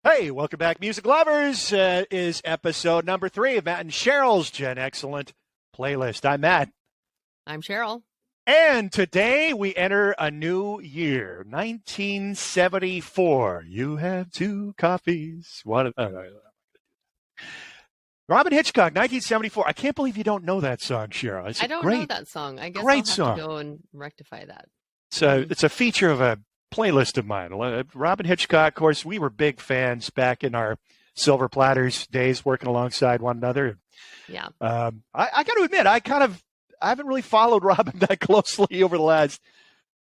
Hey, welcome back, music lovers. Is episode number 3 of Matt and Cheryl's GenExcellent playlist. I'm Matt. I'm Sheryl. And today we enter a new year, 1974. You have 2 coffees. Robin Hitchcock, 1974. I can't believe you don't know that song, Sheryl. I don't know that song. I guess great I'll have song. to go and rectify that. So it's a feature of a playlist of mine. Robin Hitchcock, of course, we were big fans back in our Silver Platters days, working alongside one another. Yeah. I got to admit, I haven't really followed Robin that closely over the last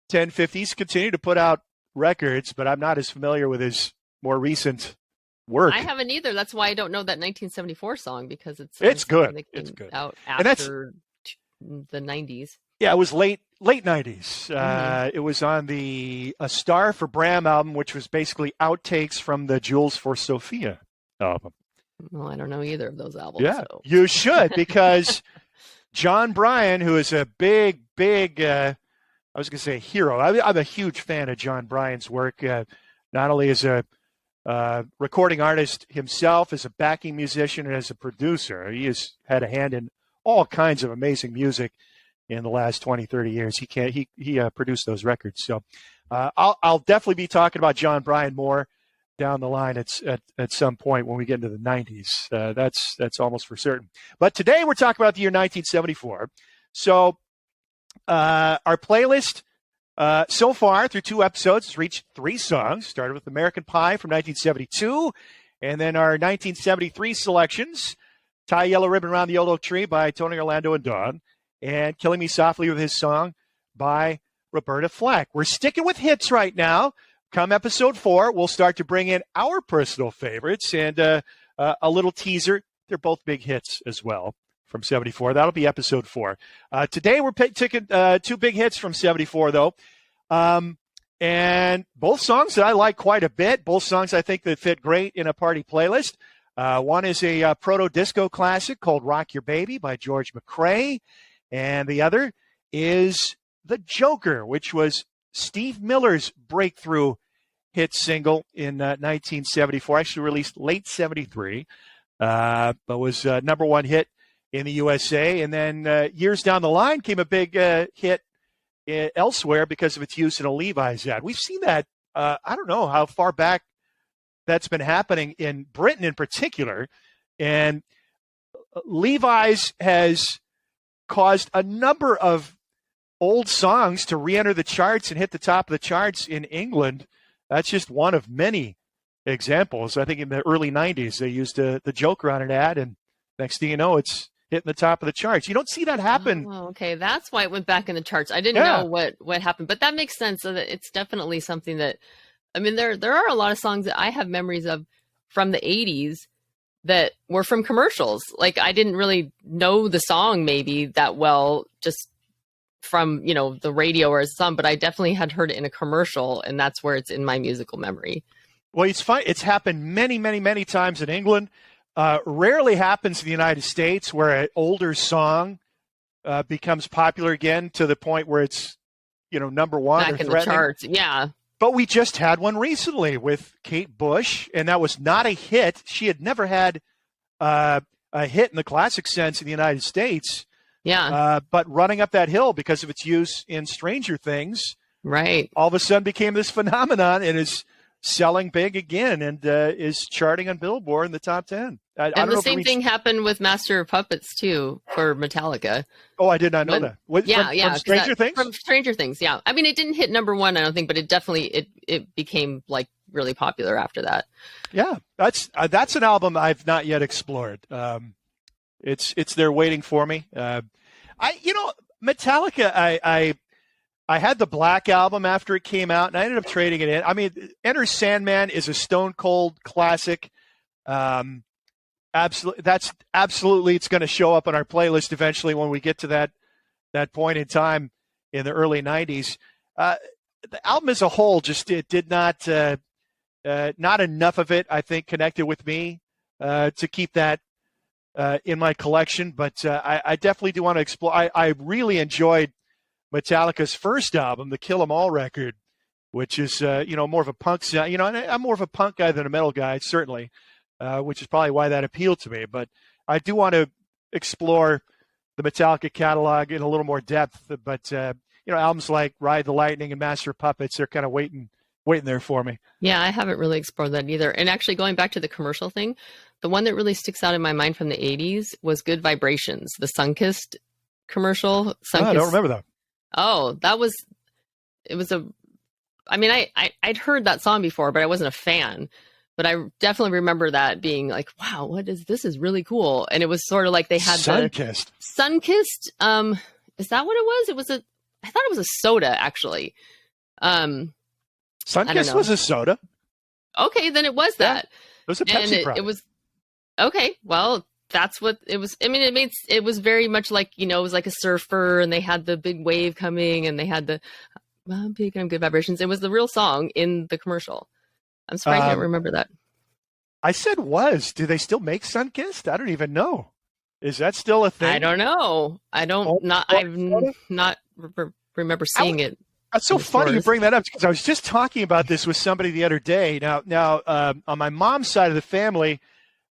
10, 50. He's continued to put out records, but I'm not as familiar with his more recent work. I haven't either. That's why I don't know that 1974 song, because it's good. It's good. Out after the 90s. Yeah, it was late 90s. It was on the A Star for Bram album, which was basically outtakes from the Jules for Sophia album. Well, I don't know either of those albums. Yeah, so. You should, because John Bryan, who is a big, I was going to say hero. I'm a huge fan of John Bryan's work, not only as a recording artist himself, as a backing musician, and as a producer. He has had a hand in all kinds of amazing music in the last 20, 30 years. He produced those records. So I'll definitely be talking about John Bryan more down the line at some point when we get into the 90s. That's almost for certain. But today we're talking about the year 1974. So our playlist so far through 2 episodes has reached 3 songs. Started with American Pie from 1972, and then our 1973 selections, Tie Yellow Ribbon Around the Old Oak Tree by Tony Orlando and Dawn, and Killing Me Softly with his song by Roberta Flack. We're sticking with hits right now. Come episode 4, we'll start to bring in our personal favorites and a little teaser. They're both big hits as well from 74. That'll be episode 4. Today we're taking 2 big hits from 74, though. And both songs that I like quite a bit. Both songs I think that fit great in a party playlist. One is a proto-disco classic called Rock Your Baby by George McCrae. And the other is The Joker, which was Steve Miller's breakthrough hit single in 1974, actually released late 73, but was number 1 hit in the USA. And then years down the line came a big hit elsewhere because of its use in a Levi's ad. We've seen that, I don't know how far back that's been happening in Britain in particular. And Levi's has caused a number of old songs to re-enter the charts and hit the top of the charts in England. That's just one of many examples. I think in the early 90s, they used the Joker on an ad, and next thing you know, it's hitting the top of the charts. You don't see that happen. Oh, okay. That's why it went back in the charts. I didn't know what happened, but that makes sense. So that it's definitely something that, I mean, there are a lot of songs that I have memories of from the 80s that were from commercials. Like, I didn't really know the song maybe that well, just from, the radio or a song, but I definitely had heard it in a commercial, and that's where it's in my musical memory. Well, it's fun. It's happened many, many, many times in England. Rarely happens in the United States, where an older song becomes popular again to the point where it's, number 1 back or in threatening. the charts. Yeah. But we just had one recently with Kate Bush, and that was not a hit. She had never had a hit in the classic sense in the United States. Yeah. But Running Up That Hill, because of its use in Stranger Things, right, all of a sudden became this phenomenon and is selling big again and is charting on Billboard in the top 10. And the same thing happened with Master of Puppets, too, for Metallica. Oh, I did not know that. From Stranger Things? From Stranger Things, yeah. I mean, it didn't hit number 1, I don't think, but it definitely, it became, like, really popular after that. Yeah, that's an album I've not yet explored. It's there waiting for me. Metallica, I had the Black Album after it came out, and I ended up trading it in. I mean, Enter Sandman is a stone cold classic. Absolutely, it's going to show up on our playlist eventually when we get to that point in time in the early 90s. The album as a whole it did not enough of it, I think, connected with me to keep that in my collection. But I definitely do want to explore. I really enjoyed Metallica's first album, the Kill 'Em All record, which is more of a punk sound. And I'm more of a punk guy than a metal guy, certainly, which is probably why that appealed to me. But I do want to explore the Metallica catalog in a little more depth. But albums like Ride the Lightning and Master of Puppets, they're kind of waiting there for me. Yeah, I haven't really explored that either. And actually, going back to the commercial thing, the one that really sticks out in my mind from the 80s was Good Vibrations, the Sunkist commercial. Sunkist. I don't remember that. Oh, I'd heard that song before, but I wasn't a fan. But I definitely remember that being like, wow, this is really cool. And it was sort of like they had Sunkist. Sunkist. Is that what it was? I thought it was a soda, actually. Sunkist was a soda. Okay, then it was that. It was a Pepsi product. It was okay. Well, that's what it was. I mean, it was very much like, it was like a surfer, and they had the big wave coming, and they had the big and Good Vibrations. It was the real song in the commercial. I'm surprised I don't remember that. I said was. Do they still make Sunkist? I don't even know. Is that still a thing? I don't know. I've not remember seeing it. That's so funny you bring that up, because I was just talking about this with somebody the other day. Now, on my mom's side of the family,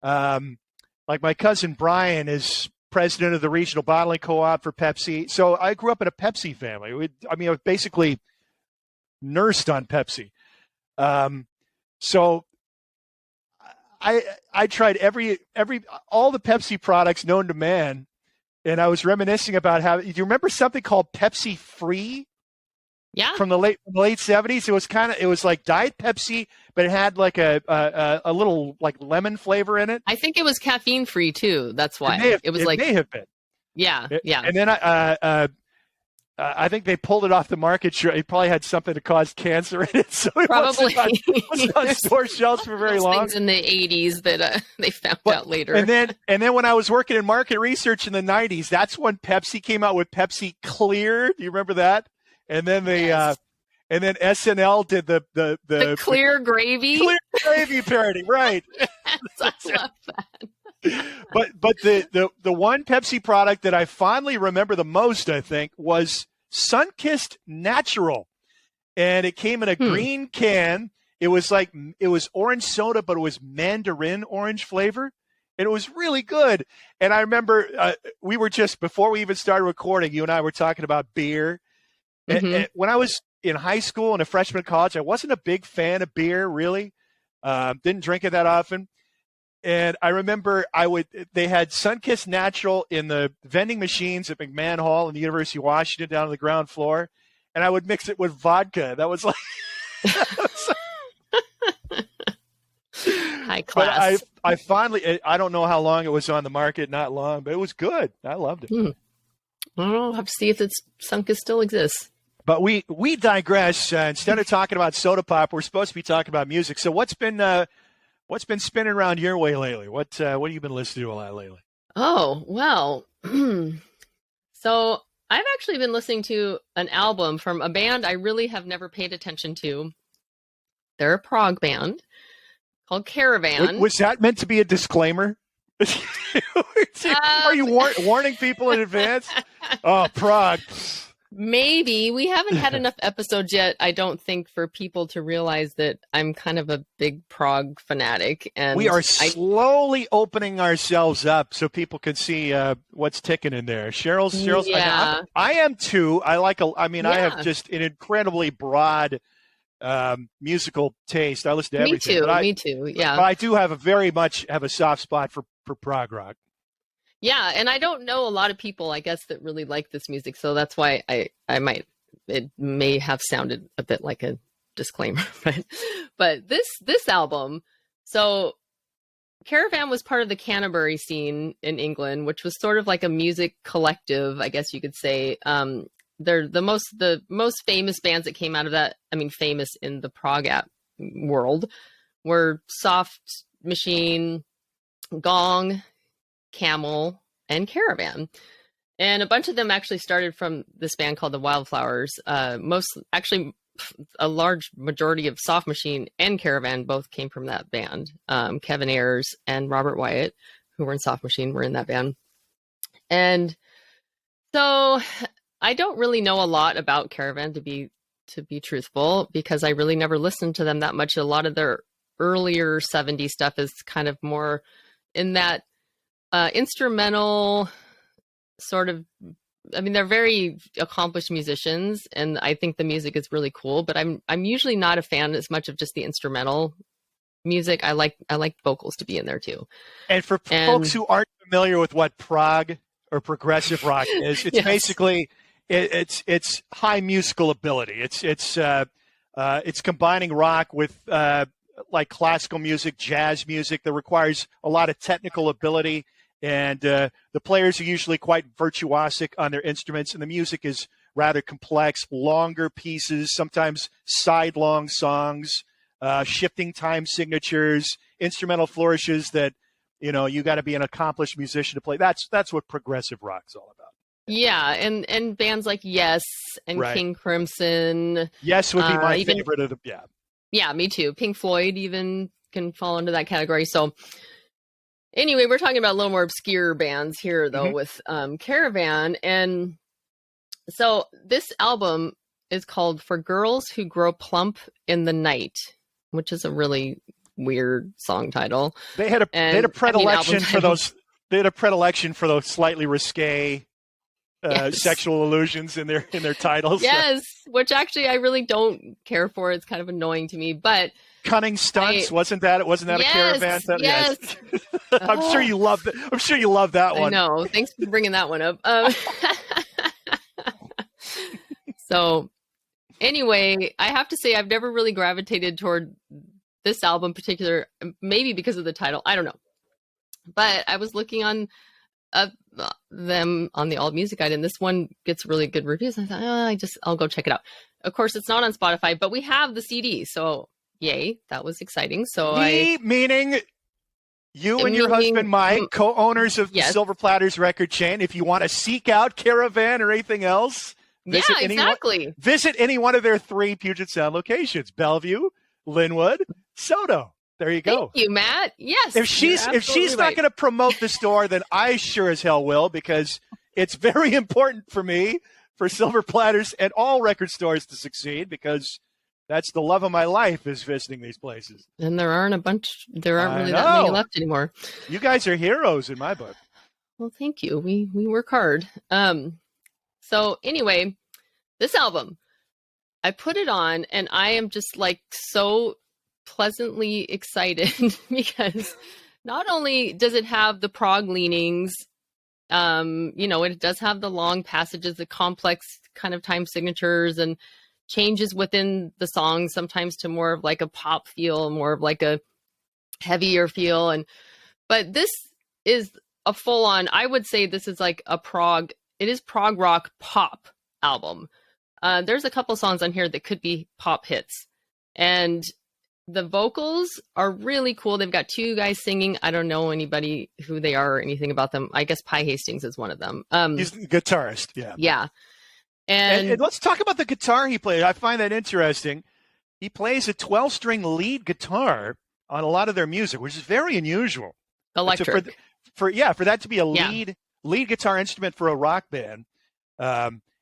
like my cousin Brian is president of the regional bottling co-op for Pepsi. So I grew up in a Pepsi family. I was basically nursed on Pepsi. So I tried all the Pepsi products known to man, and I was reminiscing about how. Do you remember something called Pepsi Free? Yeah. From the late 70s, it was like Diet Pepsi, but it had like a little like lemon flavor in it. I think it was caffeine free too. That's why it may have been. Yeah, yeah. And then I think they pulled it off the market. It probably had something to cause cancer in it, so it wasn't on store shelves for very long. Things in the 80s that they found out later. And then when I was working in market research in the 90s, that's when Pepsi came out with Pepsi Clear. Do you remember that? And then and then SNL did the clear gravy parody, right? I love that. But the one Pepsi product that I fondly remember the most, I think, was Sunkist Natural, and it came in a green can. It was orange soda, but it was mandarin orange flavor. And it was really good. And I remember we were just, before we even started recording, you and I were talking about beer. Mm-hmm. And when I was in high school and a freshman in college, I wasn't a big fan of beer, really. Didn't drink it that often. And I remember they had Sunkist Natural in the vending machines at McMahon Hall in the University of Washington down on the ground floor. And I would mix it with vodka. That was like high class. But I finally, I don't know how long it was on the market, not long, but it was good. I loved it. I'll have to see if Sunkist still exists. But we digress. Instead of talking about soda pop, we're supposed to be talking about music. So what's been spinning around your way lately? What have you been listening to a lot lately? Oh, well. So I've actually been listening to an album from a band I really have never paid attention to. They're a prog band called Caravan. Was that meant to be a disclaimer? Are you warning people in advance? Oh, prog. Maybe. We haven't had enough episodes yet, I don't think, for people to realize that I'm kind of a big prog fanatic. And we are slowly opening ourselves up so people can see what's ticking in there. Cheryl's. Yeah. I am too. I have just an incredibly broad musical taste. I listen to everything. Me too. Yeah. But I do have very much have a soft spot for prog rock. Yeah, and I don't know a lot of people, I guess, that really like this music, so that's why it may have sounded a bit like a disclaimer, but this album, so Caravan was part of the Canterbury scene in England, which was sort of like a music collective, I guess you could say. They're the most famous bands that came out of that. I mean, famous in the prog world were Soft Machine, Gong, Camel, and Caravan. And a bunch of them actually started from this band called the Wildflowers. A large majority of Soft Machine and Caravan both came from that band. Kevin Ayers and Robert Wyatt, who were in Soft Machine, were in that band. And so I don't really know a lot about Caravan, to be to be truthful, because I really never listened to them that much. A lot of their earlier 70s stuff is kind of more in that instrumental sort of, I mean, they're very accomplished musicians, and I think the music is really cool, but I'm usually not a fan as much of just the instrumental music. I like vocals to be in there too. And for folks who aren't familiar with what prog or progressive rock is, it's basically it's high musical ability. It's combining rock with like classical music, jazz music that requires a lot of technical ability. And the players are usually quite virtuosic on their instruments, and the music is rather complex, longer pieces, sometimes sidelong songs, shifting time signatures, instrumental flourishes that, you got to be an accomplished musician to play. That's what progressive rock's all about. Yeah, and bands like Yes and King Crimson. Yes would be my favorite of them. Yeah. Yeah, me too. Pink Floyd even can fall into that category. So anyway, we're talking about a little more obscure bands here, though, with Caravan. And so this album is called For Girls Who Grow Plump in the Night, which is a really weird song title. They had a predilection for those. They had a predilection for those slightly risque sexual allusions in their titles. Yes, which actually I really don't care for. It's kind of annoying to me, but Cunning Stunts, wasn't that a Caravan? Yes. I'm sure you love that. I'm sure you love that one. I know. Thanks for bringing that one up. So anyway, I have to say I've never really gravitated toward this album in particular, maybe because of the title. I don't know. But I was looking on them on the Alt Music Guide, and this one gets really good reviews. I thought, I'll go check it out. Of course, it's not on Spotify, but we have the CD, so yay, that was exciting. So meaning you and your husband Mike, co-owners of the Silver Platters record chain. If you want to seek out Caravan or anything else, visit any one of their 3 Puget Sound locations: Bellevue, Linwood, Soto. There you go. Thank you, Matt. Yes. If she's not going to promote the store, then I sure as hell will, because it's very important for me, for Silver Platters and all record stores to succeed, because that's the love of my life, is visiting these places. And there aren't really that many left anymore. You guys are heroes in my book. Well, thank you. We work hard. So anyway, this album, I put it on, and I am just like so pleasantly excited because not only does it have the prog leanings, it does have the long passages, the complex kind of time signatures and changes within the song, sometimes to more of like a pop feel, more of like a heavier feel. But this is a full on, I would say this is like it is prog rock pop album. There's a couple songs on here that could be pop hits, and the vocals are really cool. They've got 2 guys singing. I don't know anybody who they are or anything about them. I guess Pi Hastings is one of them. He's a guitarist. Yeah. Yeah. And let's talk about the guitar he plays. I find that interesting. He plays a 12-string lead guitar on a lot of their music, which is very unusual. Electric. For that to be a lead guitar instrument for a rock band.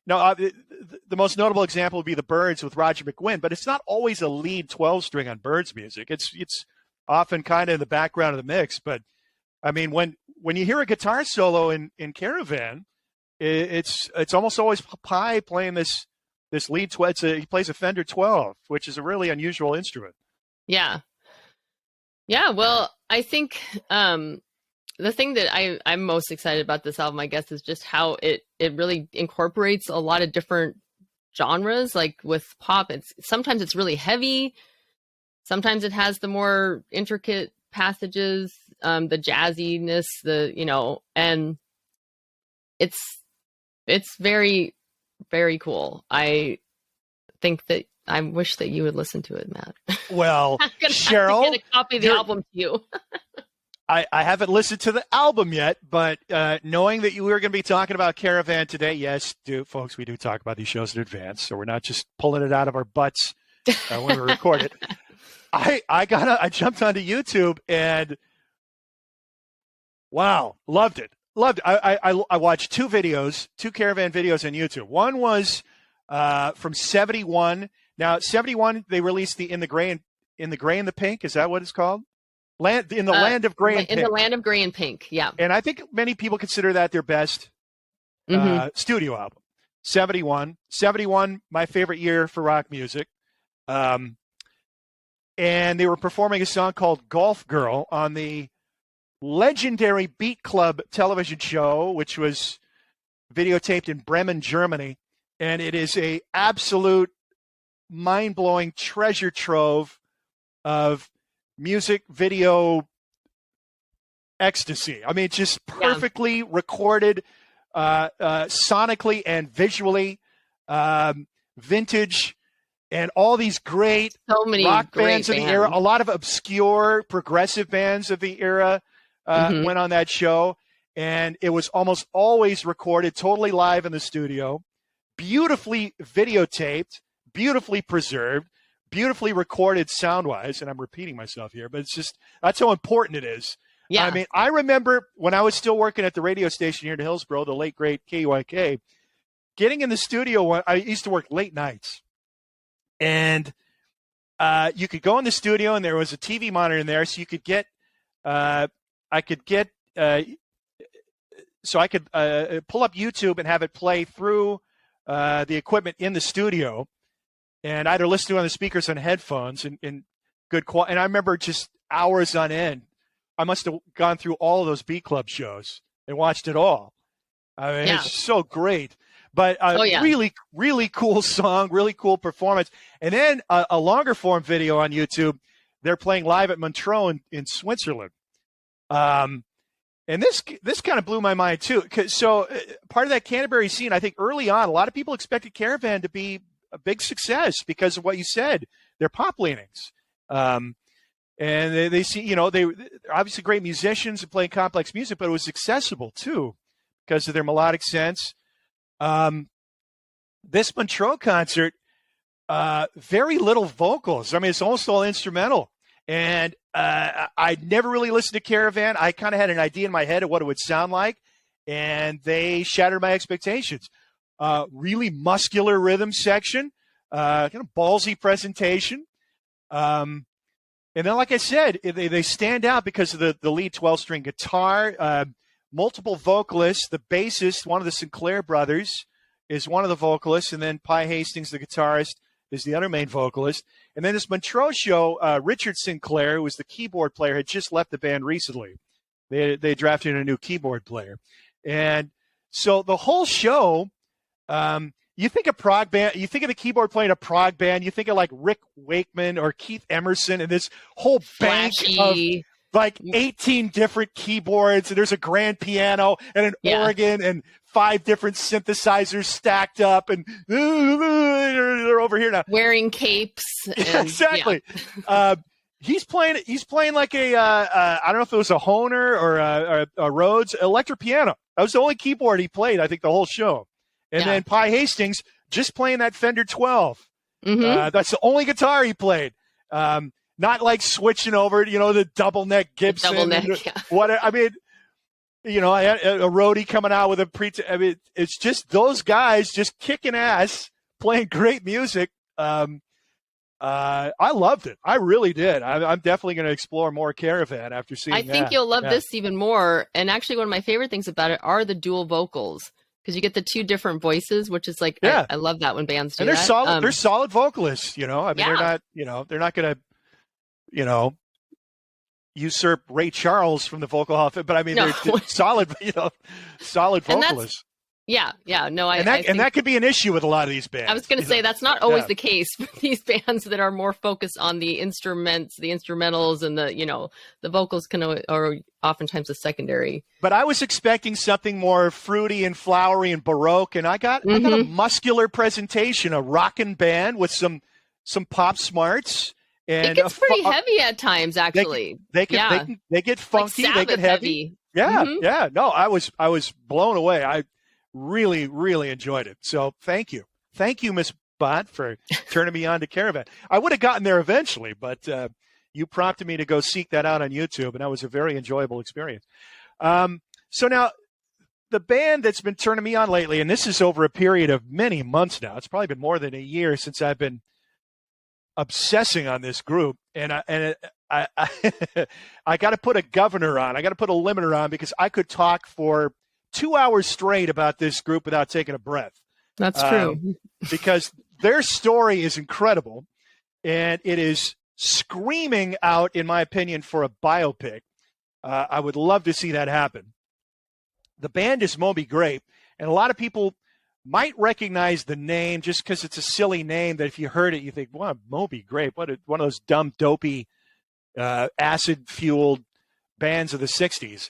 The most notable example would be the Byrds with Roger McGuinn, but it's not always a lead 12-string on Byrds music. It's often kind of in the background of the mix. But I mean, when you hear a guitar solo in Caravan, it's almost always Pi playing this lead 12. He plays a Fender 12, which is a really unusual instrument. Yeah. Yeah. Well, I think the thing that I'm most excited about this album, I guess, is just how it really incorporates a lot of different genres. Like with pop, sometimes it's really heavy. Sometimes it has the more intricate passages, the jazziness, and it's very, very cool. I wish that you would listen to it, Matt. Well, Sheryl, get a copy of the album to you. I haven't listened to the album yet, but knowing that you were going to be talking about Caravan today, yes, folks, we do talk about these shows in advance, so we're not just pulling it out of our butts when we record it. I jumped onto YouTube and wow, loved it. I watched 2 Caravan videos on YouTube. One was from 71. Now, 71, they released the In the Gray and the Pink. Is that what it's called? Land of Gray and Pink. In the Land of Gray and Pink, yeah. And I think many people consider that their best studio album. 71. 71, my favorite year for rock music. And they were performing a song called Golf Girl on the legendary Beat Club television show, which was videotaped in Bremen, Germany. And it is a absolute mind-blowing treasure trove of music video ecstasy. I mean, just perfectly recorded sonically and visually, vintage, and all these great rock bands of the era. A lot of obscure progressive bands of the era went on that show, and it was almost always recorded totally live in the studio, beautifully videotaped, beautifully preserved, beautifully recorded sound-wise. And I'm repeating myself here, but it's just, that's how important it is. Yeah. I mean, I remember when I was still working at the radio station here in Hillsborough, the late, great KUIK, getting in the studio. I used to work late nights. And you could go in the studio, and there was a TV monitor in there, so you could get, so I could pull up YouTube and have it play through the equipment in the studio, and either listen to it on the speakers on headphones in good quality. And I remember just hours on end. I must have gone through all of those Beat Club shows and watched it all. I mean, it's so great. But really, really cool song, really cool performance. And then a longer form video on YouTube. They're playing live at Montreux in Switzerland. And this kind of blew my mind too. So part of that Canterbury scene, I think early on, a lot of people expected Caravan to be a big success because of what you said. They're pop leanings. And they see, they obviously great musicians and playing complex music, but it was accessible too because of their melodic sense. This Montreux concert, very little vocals. I mean, it's almost all instrumental. And I'd never really listened to Caravan. I kind of had an idea in my head of what it would sound like, and they shattered my expectations. Really muscular rhythm section, kind of ballsy presentation. And then, like I said, they stand out because of the lead 12-string guitar, multiple vocalists. The bassist, one of the Sinclair brothers, is one of the vocalists, and then Pi Hastings, the guitarist, is the other main vocalist. And then this Montreux show, Richard Sinclair, who was the keyboard player, had just left the band recently. They drafted a new keyboard player. And so the whole show, you think of prog band, you think of the keyboard playing a prog band, you think of like Rick Wakeman or Keith Emerson and this whole bank of like 18 different keyboards, and there's a grand piano and an organ and 5 different synthesizers stacked up, and they're over here now wearing capes. And, exactly. He's playing like a I don't know if it was a Hohner or a Rhodes electric piano. That was the only keyboard he played, I think, the whole show. And then Pi Hastings just playing that Fender 12. That's the only guitar he played. Not like switching over, the double neck Gibson. Double neck, what I mean, I had a roadie coming out with I mean, it's just those guys just kicking ass, playing great music. I loved it. I really did. I'm definitely going to explore more Caravan after seeing that. I think you'll love this even more. And actually, one of my favorite things about it are the dual vocals, because you get the 2 different voices, which is like, I love that when bands do and they're that. Solid. They're solid vocalists. I mean, they're not going to, usurp Ray Charles from the vocal hall, but I mean, they're solid, solid vocalists. And that could be an issue with a lot of these bands. I was going to say that's not always the case for these bands that are more focused on the instruments, the instrumentals, and the vocals are oftentimes a secondary. But I was expecting something more fruity and flowery and Baroque, and I got a muscular presentation, a rockin' band with some pop smarts. And it gets pretty heavy at times, actually. They get funky, like they get heavy. Yeah. No, I was blown away. I really, really enjoyed it. So thank you, Miss Bott, for turning me on to Caravan. I would have gotten there eventually, but you prompted me to go seek that out on YouTube, and that was a very enjoyable experience. So now the band that's been turning me on lately, and this is over a period of many months now. It's probably been more than a year since I've been obsessing on this group, and I I got to put a governor on. I got to put a limiter on because I could talk for 2 hours straight about this group without taking a breath. That's true. Because their story is incredible, and it is screaming out, in my opinion, for a biopic. I would love to see that happen. The band is Moby Grape, and a lot of people might recognize the name just because it's a silly name that if you heard it, you think, wow, Moby Grape, one of those dumb, dopey, acid-fueled bands of the 60s.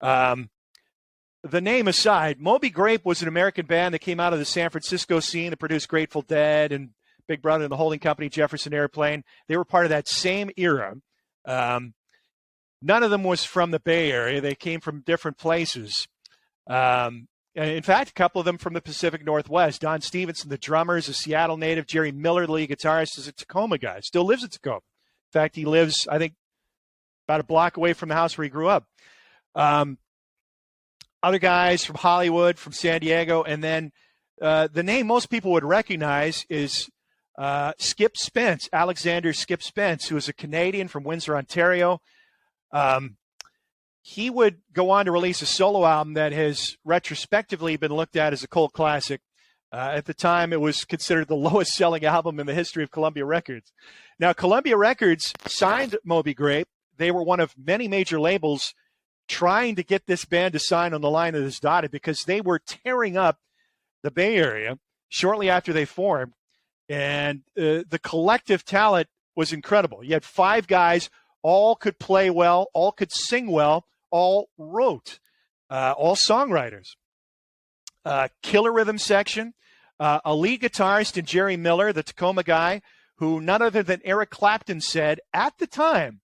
The name aside, Moby Grape was an American band that came out of the San Francisco scene that produced Grateful Dead and Big Brother and the Holding Company, Jefferson Airplane. They were part of that same era. None of them was from the Bay Area. They came from different places. In fact, a couple of them from the Pacific Northwest. Don Stevenson, the drummer, is a Seattle native. Jerry Miller, the lead guitarist, is a Tacoma guy. Still lives in Tacoma. In fact, he lives, I think, about a block away from the house where he grew up. Other guys from Hollywood, from San Diego, and then the name most people would recognize is Skip Spence, Alexander Skip Spence, who is a Canadian from Windsor, Ontario. He would go on to release a solo album that has retrospectively been looked at as a cult classic. At the time, it was considered the lowest selling album in the history of Columbia Records. Now, Columbia Records signed Moby Grape. They were one of many major labels trying to get this band to sign on the line that is dotted because they were tearing up the Bay Area shortly after they formed. And the collective talent was incredible. You had 5 guys, all could play well, all could sing well, all wrote, all songwriters. Killer rhythm section, a lead guitarist in Jerry Miller, the Tacoma guy, who none other than Eric Clapton said at the time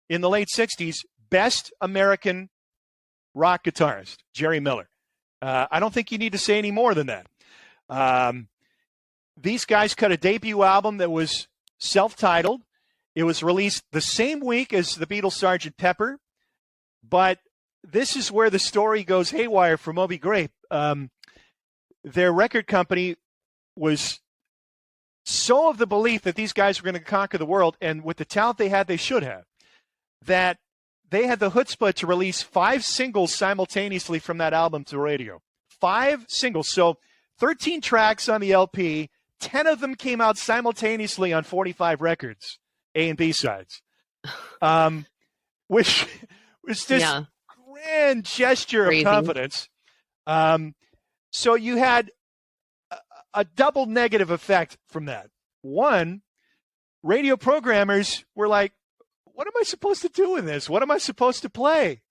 in the late 60s, best American rock guitarist, Jerry Miller. I don't think you need to say any more than that. These guys cut a debut album that was self-titled. It was released the same week as the Beatles' Sgt. Pepper, but this is where the story goes haywire for Moby Grape. Their record company was so of the belief that these guys were going to conquer the world, and with the talent they had, they should have, that they had the chutzpah to release 5 singles simultaneously from that album to radio. 5 singles. So 13 tracks on the LP, 10 of them came out simultaneously on 45 records, A and B sides, which was this grand gesture of confidence. So you had a double negative effect from that. One, radio programmers were like, what am I supposed to do in this? What am I supposed to play?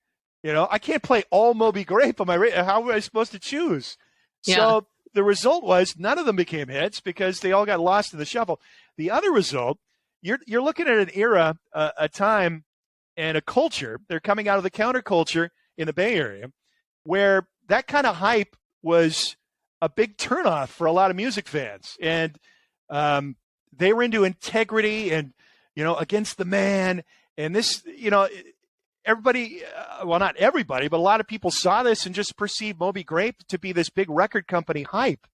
You know, I can't play all Moby Grape on my radio. How am I supposed to choose? Yeah. So the result was none of them became hits because they all got lost in the shuffle. The other result, you're looking at an era, a time, and a culture. They're coming out of the counterculture in the Bay Area where that kind of hype was a big turnoff for a lot of music fans. And they were into integrity and, you know, against the man. And this, you know, everybody, well, not everybody, but a lot of people saw this and just perceived Moby Grape to be this big record company hype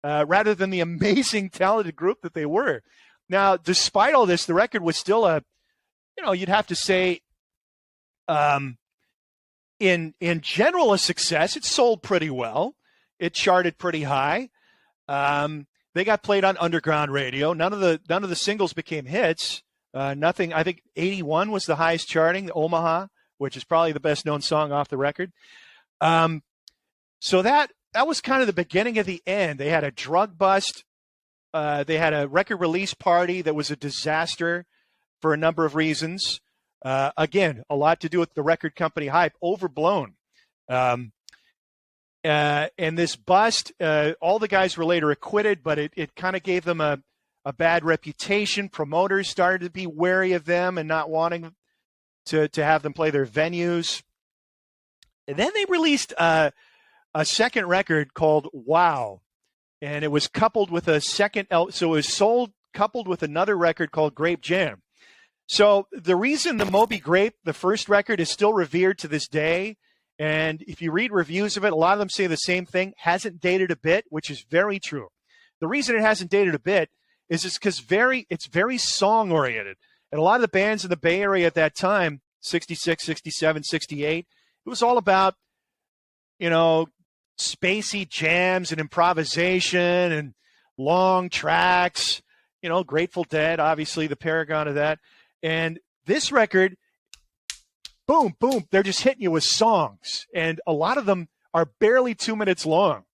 rather than the amazing, talented group that they were. Now, despite all this, the record was still you'd have to say, in general, a success. It sold pretty well. It charted pretty high. They got played on underground radio. None of the singles became hits. Nothing. I think 81 was the highest charting, the Omaha, which is probably the best known song off the record. So that was kind of the beginning of the end. They had a drug bust. They had a record release party that was a disaster for a number of reasons. Again, a lot to do with the record company hype, overblown. And this bust, all the guys were later acquitted, but it kind of gave them a bad reputation. Promoters started to be wary of them and not wanting to have them play their venues. And then they released a second record called Wow. And it was coupled with a second, so it was sold coupled with another record called Grape Jam. So the reason the Moby Grape, the first record, is still revered to this day And if you read reviews of it, a lot of them say the same thing, hasn't dated a bit, which is very true. The reason it hasn't dated a bit is it's because it's very song-oriented. And a lot of the bands in the Bay Area at that time, 66, 67, 68, it was all about, spacey jams and improvisation and long tracks, Grateful Dead, obviously the paragon of that. And this record, boom, boom, they're just hitting you with songs. And a lot of them are barely 2 minutes long.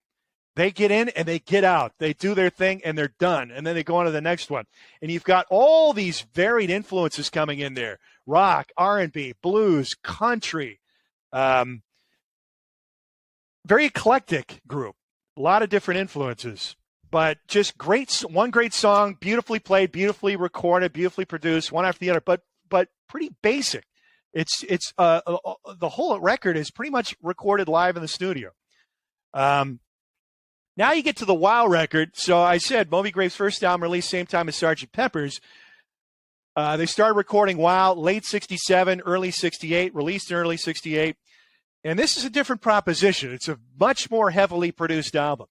They get in and they get out. They do their thing and they're done. And then they go on to the next one. And you've got all these varied influences coming in there. Rock, R&B, blues, country. Very eclectic group. A lot of different influences. But just one great song, beautifully played, beautifully recorded, beautifully produced, one after the other, but pretty basic. It's the whole record is pretty much recorded live in the studio. Now you get to the Wow record. So I said Moby Grape's first album released same time as Sgt. Pepper's. They started recording Wow late 67, early 68, released in early 68. And this is a different proposition. It's a much more heavily produced album.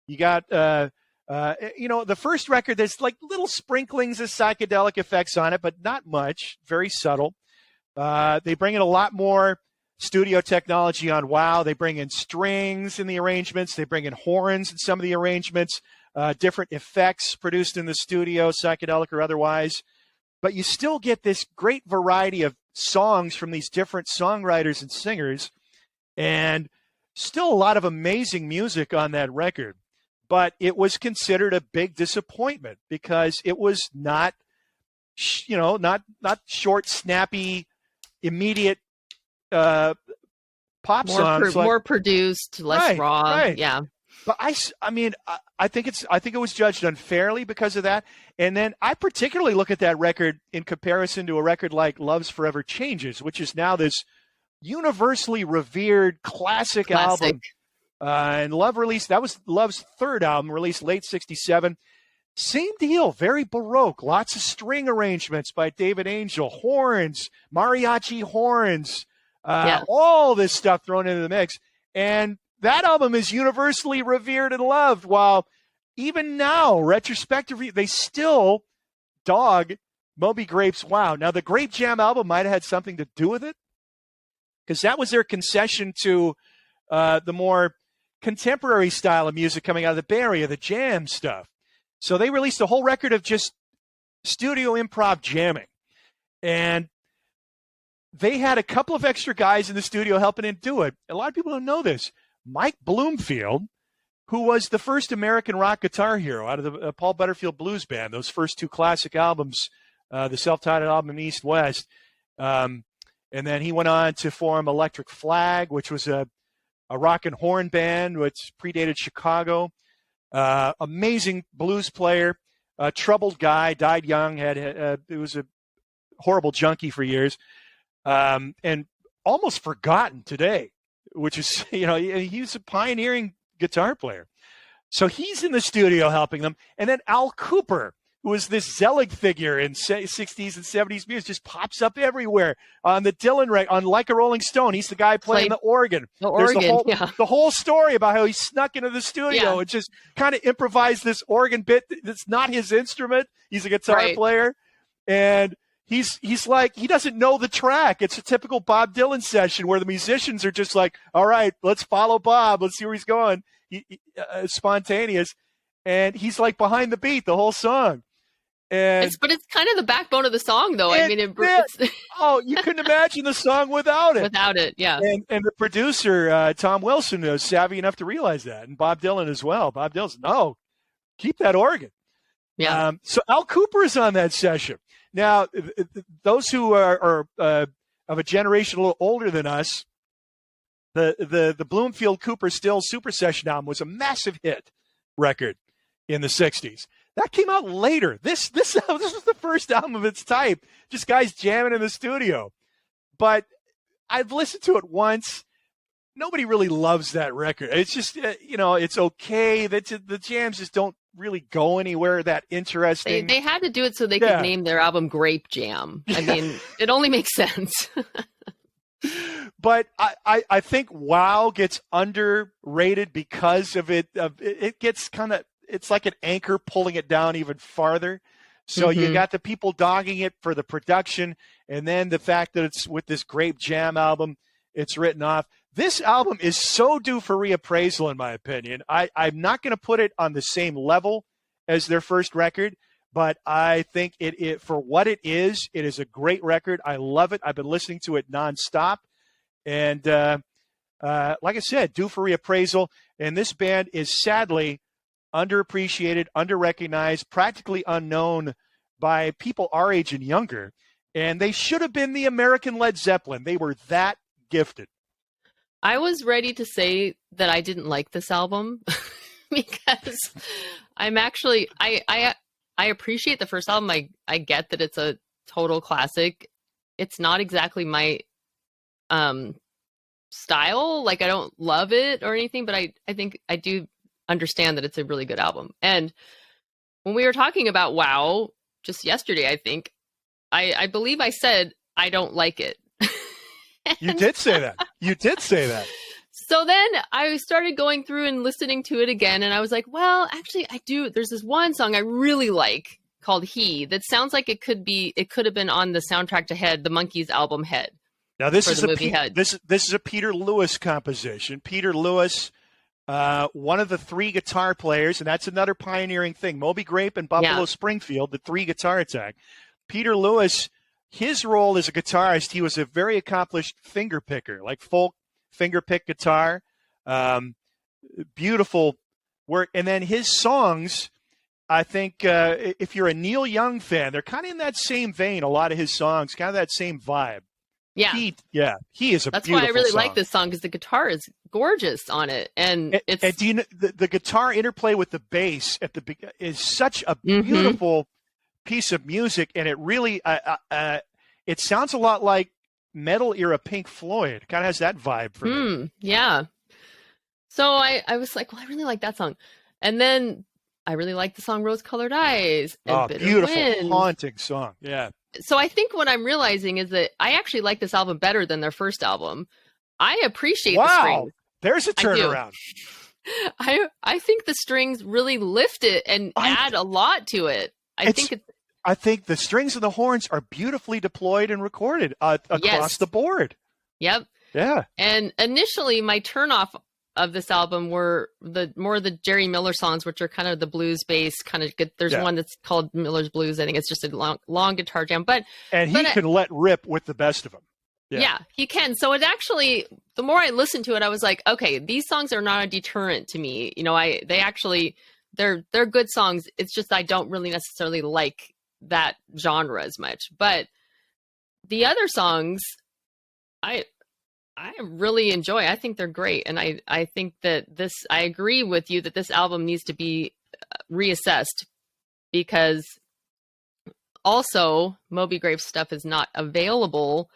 You got, the first record, there's like little sprinklings of psychedelic effects on it, but not much, very subtle. They bring in a lot more studio technology on Wow. They bring in strings in the arrangements. They bring in horns in some of the arrangements, different effects produced in the studio, psychedelic or otherwise. But you still get this great variety of songs from these different songwriters and singers, and still a lot of amazing music on that record. But it was considered a big disappointment because it was not short, snappy, immediate pop songs. More produced, less raw. Right. Yeah. But I think it was judged unfairly because of that. And then I particularly look at that record in comparison to a record like Love's Forever Changes, which is now this universally revered classic album. And that was Love's third album, released late 67. Same deal, very Baroque, lots of string arrangements by David Angel, horns, mariachi horns, all this stuff thrown into the mix. And that album is universally revered and loved, while even now, retrospectively, they still dog Moby Grape's Wow. Now, the Grape Jam album might have had something to do with it, because that was their concession to the more contemporary style of music coming out of the Bay Area, the jam stuff. So they released a whole record of just studio improv jamming. And they had a couple of extra guys in the studio helping him do it. A lot of people don't know this. Mike Bloomfield, who was the first American rock guitar hero out of the Paul Butterfield Blues Band, those first two classic albums, the self-titled album East West. And then he went on to form Electric Flag, which was a rock and horn band which predated Chicago. Amazing blues player, troubled guy, died young, it was a horrible junkie for years, and almost forgotten today, which is, he was a pioneering guitar player. So he's in the studio helping them. And then Al Cooper, who was this Zelig figure in 60s and 70s music, just pops up everywhere on the Dylan record, on Like a Rolling Stone. He's the guy playing the organ. There's the whole story about how he snuck into the studio and just kind of improvised this organ bit that's not his instrument. He's a guitar player. And he's like, he doesn't know the track. It's a typical Bob Dylan session where the musicians are just like, all right, let's follow Bob. Let's see where he's going. Spontaneous. And he's like behind the beat the whole song. But it's kind of the backbone of the song, though. You couldn't imagine the song without it. Without it, yeah. And the producer, Tom Wilson, was savvy enough to realize that, and Bob Dylan as well. Bob Dylan, no, keep that organ. Yeah. So Al Cooper is on that session. Now, those who are of a generation a little older than us, the Bloomfield Cooper Still Super Session album was a massive hit record in the 60s. That came out later. This was the first album of its type. Just guys jamming in the studio. But I've listened to it once. Nobody really loves that record. It's just, it's okay. The jams just don't really go anywhere that interesting. They had to do it so they could name their album Grape Jam. I mean, it only makes sense. but I think WoW gets underrated because of it. It gets kind of, it's like an anchor pulling it down even farther. So you got the people dogging it for the production, and then the fact that it's with this Grape Jam album, it's written off. This album is so due for reappraisal, in my opinion. I'm not going to put it on the same level as their first record, but I think it for what it is a great record. I love it. I've been listening to it nonstop. And like I said, due for reappraisal. And this band is sadly underappreciated, underrecognized, practically unknown by people our age and younger. And they should have been the American Led Zeppelin. They were that gifted. I was ready to say that I didn't like this album because I'm actually I appreciate the first album. I get that it's a total classic. It's not exactly my style. Like, I don't love it or anything, but I think I do understand that it's a really good album. And when we were talking about WoW just yesterday, I think I believe I said I don't like it. You did say that. You did say that. So then I started going through and listening to it again, and I was like, well, actually I do. There's this one song I really like called He that sounds like it could have been on the soundtrack to Head, the Monkees album Head. Now this is this is a Peter Lewis composition. Peter Lewis, one of the three guitar players, and that's another pioneering thing. Moby Grape and Buffalo Springfield, the three guitar attack. Peter Lewis, his role as a guitarist, he was a very accomplished finger picker, like folk finger pick guitar. Beautiful work. And then his songs, I think if you're a Neil Young fan, they're kind of in that same vein, a lot of his songs, kind of that same vibe. Yeah. He is a That's beautiful why I really song. like this song, because the guitar is gorgeous on it. And it's... And do you know, the guitar interplay with the bass at the is such a beautiful piece of music, and it really it sounds a lot like metal era Pink Floyd. Kind of has that vibe for me. Yeah. So I was like, well, I really like that song. And then I really like the song Rose Colored Eyes. And beautiful, Wind. haunting song. Yeah. So I think what I'm realizing is that I actually like this album better than their first album. I appreciate the strings. There's a turnaround. I think the strings really lift it and add a lot to it. I think the strings and the horns are beautifully deployed and recorded across the board. Yep. Yeah. And initially, my turnoff of this album were the Jerry Miller songs, which are kind of the blues based kind of good. There's one that's called Miller's Blues. I think it's just a long guitar jam, but he can let rip with the best of them. Yeah, he can. So it actually, the more I listened to it, I was like, okay, these songs are not a deterrent to me. You know, they're good songs. It's just I don't really necessarily like that genre as much. But the other songs, I really enjoy. I think they're great. And I think that I agree with you that this album needs to be reassessed, because also Moby Grape stuff is not available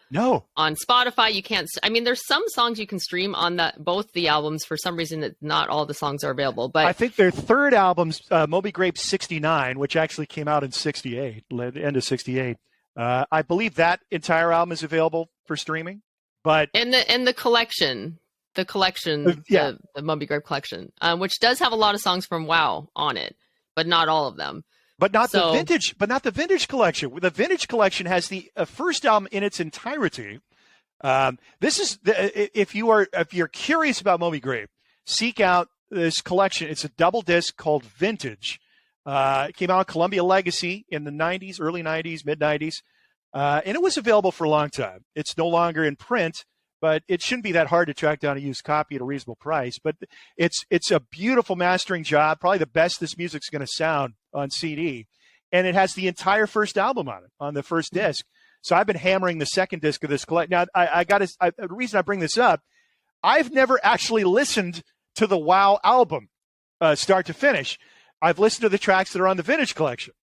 on Spotify. You can't, I mean, there's some songs you can stream on both the albums. For some reason, that not all the songs are available. But I think their third album's Moby Grape 69, which actually came out in 68, end of 68. I believe that entire album is available for streaming. But and the collection, the Moby Grape collection, which does have a lot of songs from WoW on it, but not all of them. But not the vintage collection. The vintage collection has the first album in its entirety. This is if you're curious about Moby Grape, seek out this collection. It's a double disc called Vintage. It came out on Columbia Legacy in the 90s, early 90s, mid 90s. And it was available for a long time. It's no longer in print, but it shouldn't be that hard to track down a used copy at a reasonable price. But it's a beautiful mastering job, probably the best this music's going to sound on CD. And it has the entire first album on it, on the first disc. So I've been hammering the second disc of this collection. Now, the reason I bring this up, I've never actually listened to the WoW album start to finish. I've listened to the tracks that are on the Vintage collection.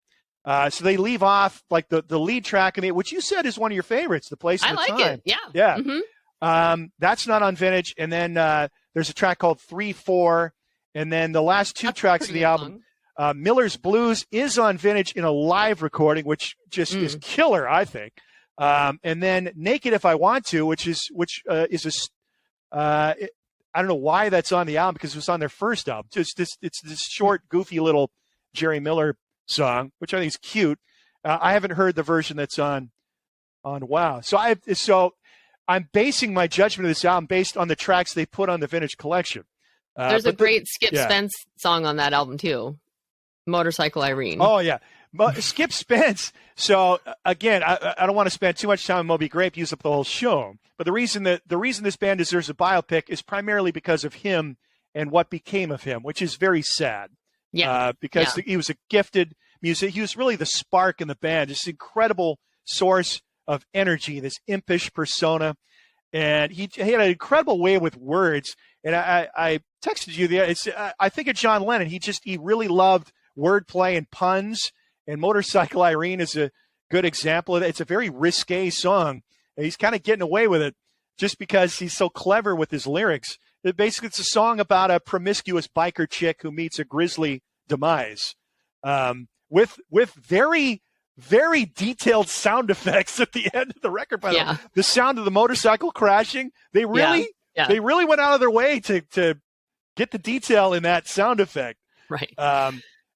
So they leave off like the lead track, which you said is one of your favorites, The Place and the Time. I like it. Yeah. Yeah. Mm-hmm. That's not on Vintage. And then there's a track called 3-4. And then the last two tracks of the album, Miller's Blues, is on Vintage in a live recording, which just is killer, I think. And then Naked If I Want To, which is I don't know why that's on the album because it was on their first album. It's this short, goofy little Jerry Miller song, which I think is cute. I haven't heard the version that's on Wow. So I'm basing my judgment of this album based on the tracks they put on the Vintage Collection. There's a great Skip Spence song on that album too, Motorcycle Irene. Oh yeah, Skip Spence. So again, I don't want to spend too much time on Moby Grape, use up the whole show. But the reason this band deserves a biopic is primarily because of him and what became of him, which is very sad. Yeah, because he was a gifted musician. He was really the spark in the band, just incredible source of energy, this impish persona, and he had an incredible way with words. And I texted you I think of John Lennon. He really loved wordplay and puns. And Motorcycle Irene is a good example of that. It's a very risque song. And he's kind of getting away with it just because he's so clever with his lyrics. Basically, it's a song about a promiscuous biker chick who meets a grisly demise, with very, very detailed sound effects at the end of the record. By the way, the sound of the motorcycle crashing, they really went out of their way to get the detail in that sound effect. Right.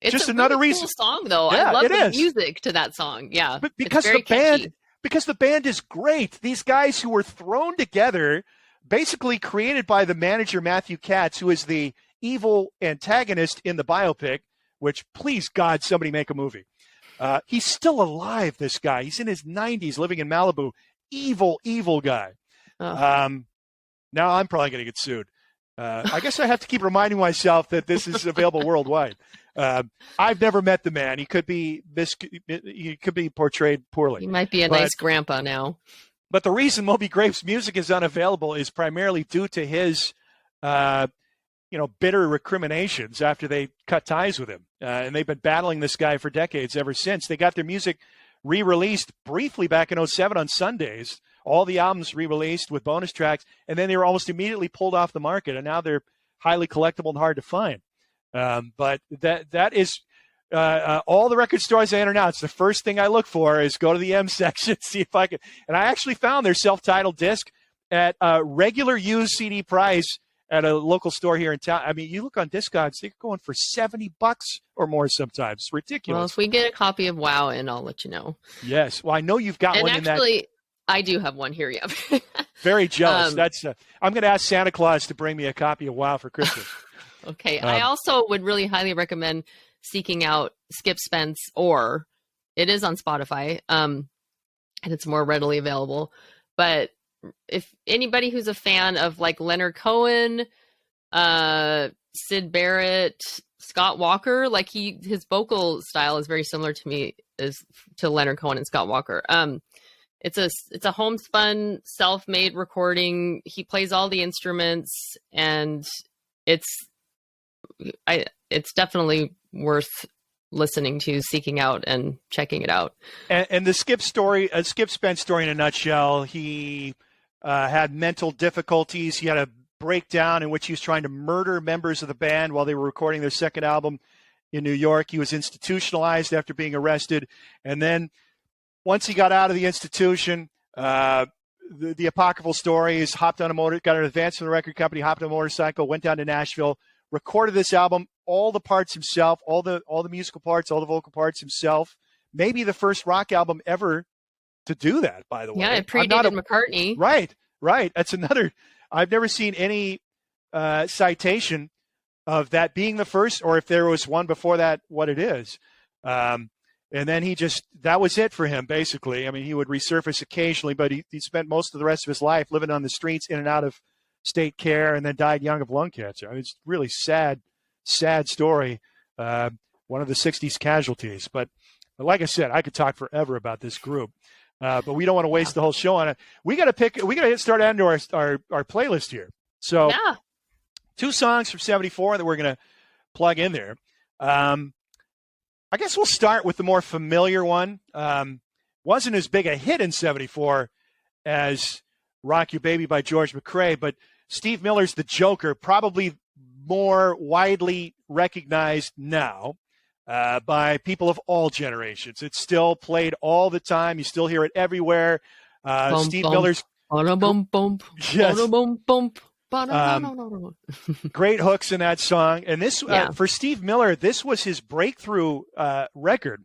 It's just another really reason. Cool song, though. I love the music to that song. Yeah, but because the band is great. These guys who were thrown together, basically created by the manager Matthew Katz, who is the evil antagonist in the biopic. Which, please God, somebody make a movie. He's still alive. This guy. He's in his 90s, living in Malibu. Evil guy. Now I'm probably going to get sued. I guess I have to keep reminding myself that this is available worldwide. I've never met the man. He could be portrayed poorly. He might be a nice grandpa now. But the reason Moby Grape's music is unavailable is primarily due to his, bitter recriminations after they cut ties with him. And they've been battling this guy for decades ever since. They got their music re-released briefly back in 2007 on Sundays. All the albums re-released with bonus tracks, and then they were almost immediately pulled off the market, and now they're highly collectible and hard to find. But that is all the record stores I enter now. It's the first thing I look for is go to the M section, see if I can. And I actually found their self-titled disc at a regular used CD price at a local store here in town. I mean, you look on Discogs, they're going for $70 or more sometimes. It's ridiculous. Well, if we get a copy of Wow in, I'll let you know. Yes. Well, I know you've got one in that. I do have one here, yeah. Very jealous. I'm going to ask Santa Claus to bring me a copy of Wow for Christmas. Okay. I also would really highly recommend seeking out Skip Spence, or it is on Spotify, and it's more readily available. But if anybody who's a fan of like Leonard Cohen, Syd Barrett, Scott Walker, like his vocal style is very similar to me to Leonard Cohen and Scott Walker. It's a homespun, self-made recording. He plays all the instruments, and it's definitely worth listening to, seeking out, and checking it out. And the Skip Spence story in a nutshell. He had mental difficulties. He had a breakdown in which he was trying to murder members of the band while they were recording their second album in New York. He was institutionalized after being arrested, and then once he got out of the institution, the apocryphal story is got an advance from the record company, hopped on a motorcycle, went down to Nashville, recorded this album, all the parts himself, all the musical parts, all the vocal parts himself. Maybe the first rock album ever to do that, by the way. Yeah, it predated McCartney. Right. That's another. I've never seen any citation of that being the first, or if there was one before that, what it is. And then that was it for him, basically. I mean, he would resurface occasionally, but he spent most of the rest of his life living on the streets in and out of state care, and then died young of lung cancer. I mean, it's really sad story. One of the 60s casualties. But like I said, I could talk forever about this group. But we don't want to waste the whole show on it. We got to start adding to our playlist here. So 2 songs from 74 that we're going to plug in there. I guess we'll start with the more familiar one. Wasn't as big a hit in 74 as Rock You Baby by George McCrae, but Steve Miller's The Joker, probably more widely recognized now. by people of all generations. It's still played all the time. You still hear it everywhere. Bum, Steve bum. Miller's Bum, bum. yes. Bum, bum. Ba-da-da-da-da-da. Great hooks in that song. And this, Yeah. for Steve Miller, this was his breakthrough record.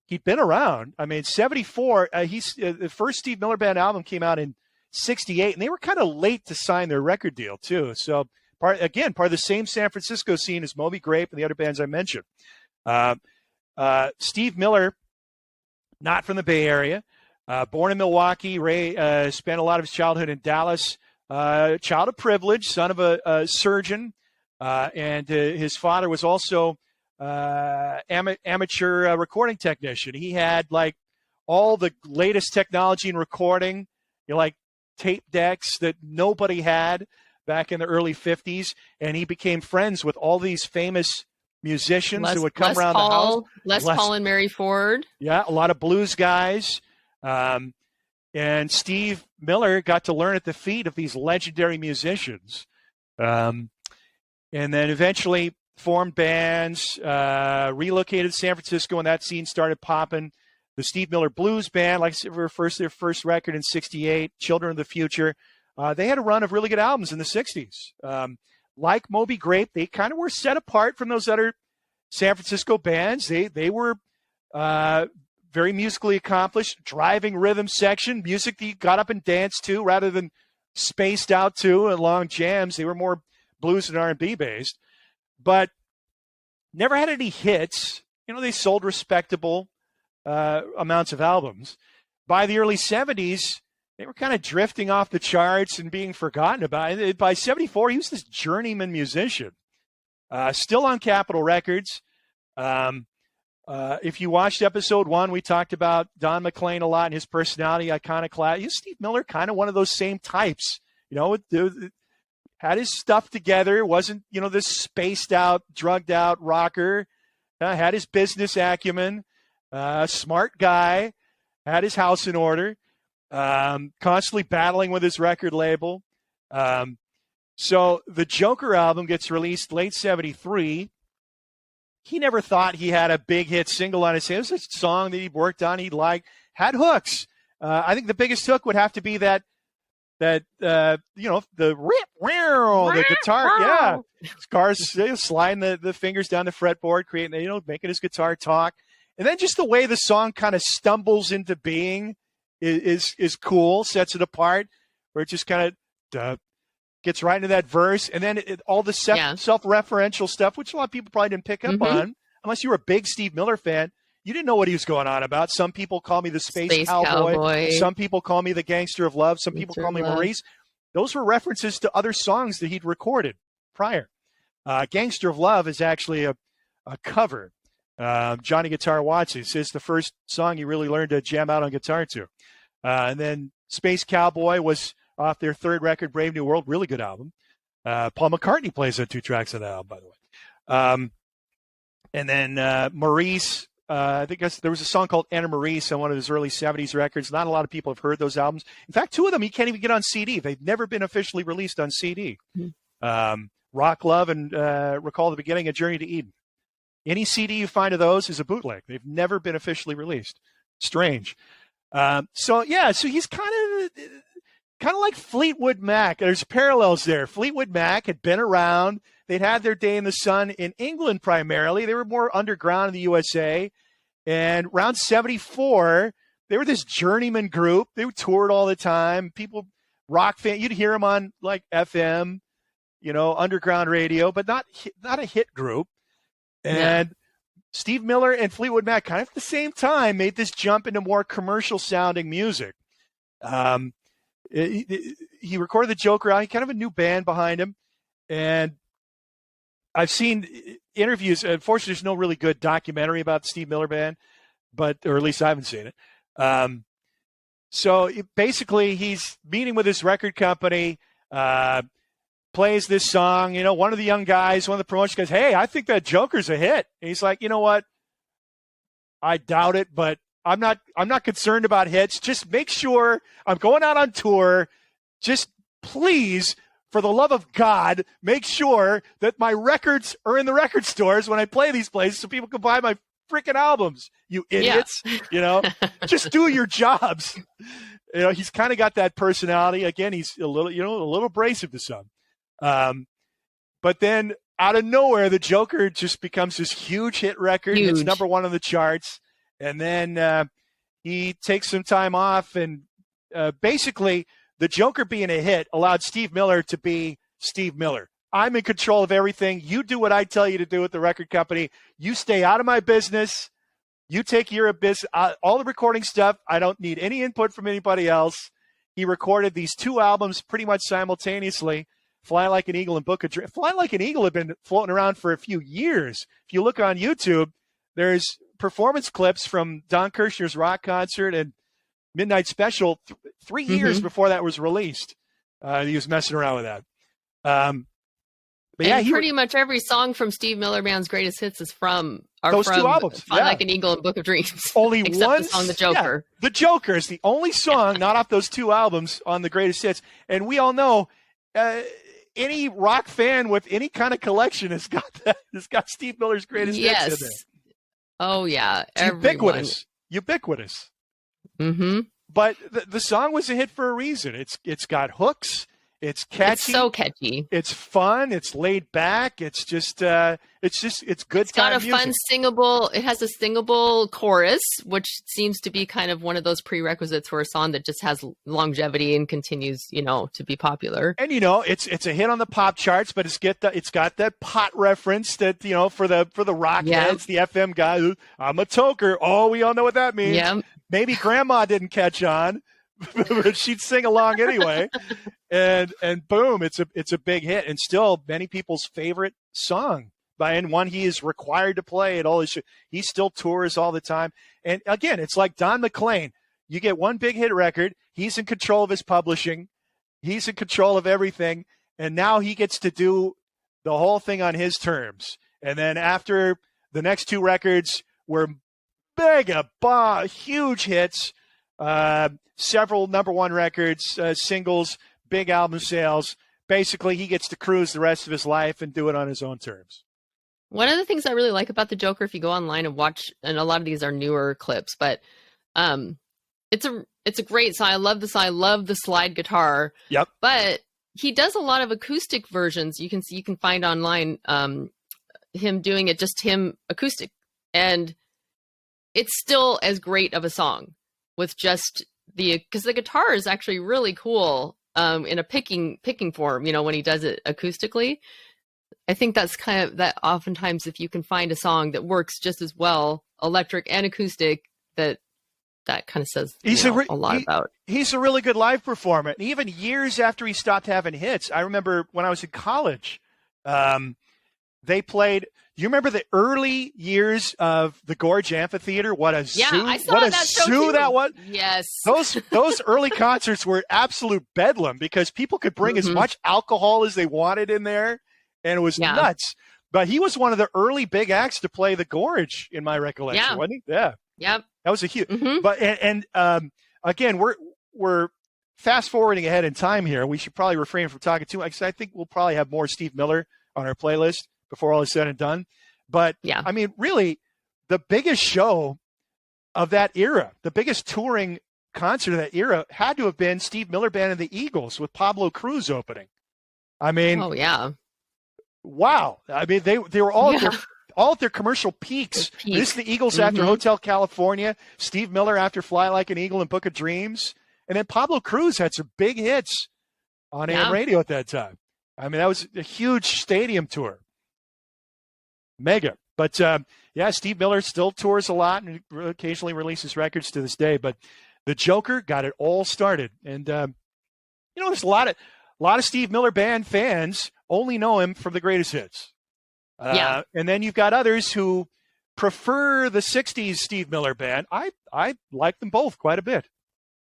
He'd been around. I mean, 74, the first Steve Miller Band album came out in 68, and they were kind of late to sign their record deal, too. So, part of the same San Francisco scene as Moby Grape and the other bands I mentioned. Steve Miller, not from the Bay Area, born in Milwaukee. Ray spent a lot of his childhood in Dallas. Child of privilege, son of a surgeon, and his father was also amateur recording technician. He had like all the latest technology in recording, like tape decks that nobody had back in the early 50s, and he became friends with all these famous musicians who would come around the house. Les Paul and Mary Ford. Yeah, a lot of blues guys. And Steve Miller got to learn at the feet of these legendary musicians. And then eventually formed bands, relocated to San Francisco, and that scene started popping. The Steve Miller Blues Band, like I said, their first record in 68, Children of the Future. They had a run of really good albums in the 60s. Like Moby Grape, they kind of were set apart from those other San Francisco bands. They were very musically accomplished, driving rhythm section, music that you got up and danced to rather than spaced out to and long jams. They were more blues and R&B based, but never had any hits. They sold respectable amounts of albums. By the early 70s, they were kind of drifting off the charts and being forgotten about. By 74, he was this journeyman musician, still on Capitol Records. If you watched episode 1, we talked about Don McLean a lot and his personality, iconoclast. Steve Miller, kind of one of those same types, had his stuff together, wasn't, this spaced out, drugged out rocker, had his business acumen, smart guy, had his house in order, constantly battling with his record label. So the Joker album gets released late 73. He never thought he had a big hit single on his hands. It was a song that he worked on, he liked, had hooks. I think the biggest hook would have to be that the rip, the guitar, yeah. Guitar's sliding the fingers down the fretboard, creating, making his guitar talk. And then just the way the song kind of stumbles into being is cool, sets it apart, where it just kind of gets right into that verse, and then all the self-referential stuff, which a lot of people probably didn't pick up on, unless you were a big Steve Miller fan. You didn't know what he was going on about. Some people call me the Space Cowboy. Some people call me the Gangster of Love. Some people call me Maurice. Those were references to other songs that he'd recorded prior. Gangster of Love is actually a cover. Johnny Guitar Watts is the first song he really learned to jam out on guitar to. And then Space Cowboy was off their third record, Brave New World. Really good album. Paul McCartney plays on 2 tracks on that album, by the way. And then Maurice, I think there was a song called Anna Maurice on one of his early 70s records. Not a lot of people have heard those albums. In fact, 2 of them he can't even get on CD. They've never been officially released on CD. Rock Love and Recall the Beginning of Journey to Eden. Any CD you find of those is a bootleg. They've never been officially released. Strange. So he's kind of like Fleetwood Mac. There's parallels there. Fleetwood Mac had been around. They'd had their day in the sun in England primarily. They were more underground in the USA. And around 74, they were this journeyman group. They toured all the time. People, rock fan, you'd hear them on like FM, underground radio, but not a hit group. And Steve Miller and Fleetwood Mac kind of at the same time made this jump into more commercial sounding music. He recorded the Joker out. He kind of a new band behind him. And I've seen interviews. Unfortunately, there's no really good documentary about the Steve Miller Band, or at least I haven't seen it. So basically, he's meeting with his record company, plays this song. One of the young guys, one of the promotions goes, "Hey, I think that Joker's a hit." And he's like, "You know what? I doubt it, but I'm not concerned about hits. Just make sure I'm going out on tour. Just please for the love of God, make sure that my records are in the record stores when I play these places so people can buy my freaking albums, you idiots. Just do your jobs. He's kind of got that personality. Again, he's a little abrasive to some. But then out of nowhere, the Joker just becomes this huge hit record. Huge. It's number one on the charts. And then he takes some time off, and basically the Joker being a hit allowed Steve Miller to be Steve Miller. I'm in control of everything. You do what I tell you to do with the record company. You stay out of my business. You take care of business. All the recording stuff, I don't need any input from anybody else. He recorded these 2 albums pretty much simultaneously, Fly Like an Eagle and Book of Dreams. Fly Like an Eagle have been floating around for a few years. If you look on YouTube, there's performance clips from Don Kirshner's rock concert and Midnight Special 3 years before that was released. He was messing around with that. But yeah, pretty much every song from Steve Miller Band's greatest hits is from 2 albums. Fly Like an Eagle and Book of Dreams. Only except one the song The Joker. Yeah, The Joker is the only song not off those 2 albums on the greatest hits. And we all know any rock fan with any kind of collection has got Steve Miller's greatest hits in there. Oh yeah, it's ubiquitous. Mm-hmm. But the song was a hit for a reason. It's got hooks. It's catchy. It's so catchy. It's fun. It's laid back. It's good. It's got a fun singable. It has a singable chorus, which seems to be kind of one of those prerequisites for a song that just has longevity and continues, to be popular. And it's a hit on the pop charts, but it's got that pot reference that for the rock heads, the FM guy. I'm a toker. Oh, we all know what that means. Yeah. Maybe Grandma didn't catch on, but she'd sing along anyway. And boom, it's a big hit, and still many people's favorite song. And one he is required to play at all his shows. He still tours all the time. And again, it's like Don McLean. You get one big hit record. He's in control of his publishing. He's in control of everything. And now he gets to do the whole thing on his terms. And then after the next 2 records were huge hits, several number 1 records, singles, big album sales. Basically, he gets to cruise the rest of his life and do it on his own terms. One of the things I really like about the Joker, if you go online and watch, and a lot of these are newer clips, but it's a great song. I love the song. I love the slide guitar. Yep. But he does a lot of acoustic versions. You can find online him doing it, just him acoustic, and it's still as great of a song with just because the guitar is actually really cool in a picking form. When he does it acoustically. I think that's kind of that. Oftentimes, if you can find a song that works just as well, electric and acoustic, that kind of says a lot about. He's a really good live performer. And even years after he stopped having hits, I remember when I was in college, they played. Do you remember the early years of the Gorge Amphitheater? What a zoo! I saw what a that zoo that was! Yes, those early concerts were absolute bedlam because people could bring as much alcohol as they wanted in there. And it was nuts. But he was one of the early big acts to play the Gorge, in my recollection, wasn't he? Yeah. Yep. That was a huge. But again, we're fast forwarding ahead in time here. We should probably refrain from talking too much because I think we'll probably have more Steve Miller on our playlist before all is said and done. But I mean, really, the biggest show of that era, the biggest touring concert of that era, had to have been Steve Miller Band and the Eagles with Pablo Cruz opening. I mean, wow. I mean, they were all at their commercial peaks. This is the Eagles after Hotel California, Steve Miller after Fly Like an Eagle and Book of Dreams. And then Pablo Cruz had some big hits on AM radio at that time. I mean, that was a huge stadium tour. Mega. But, Steve Miller still tours a lot and occasionally releases records to this day. But the Joker got it all started. And, there's a lot of Steve Miller Band fans only know him from the greatest hits. And then you've got others who prefer the 60s Steve Miller Band. I like them both quite a bit.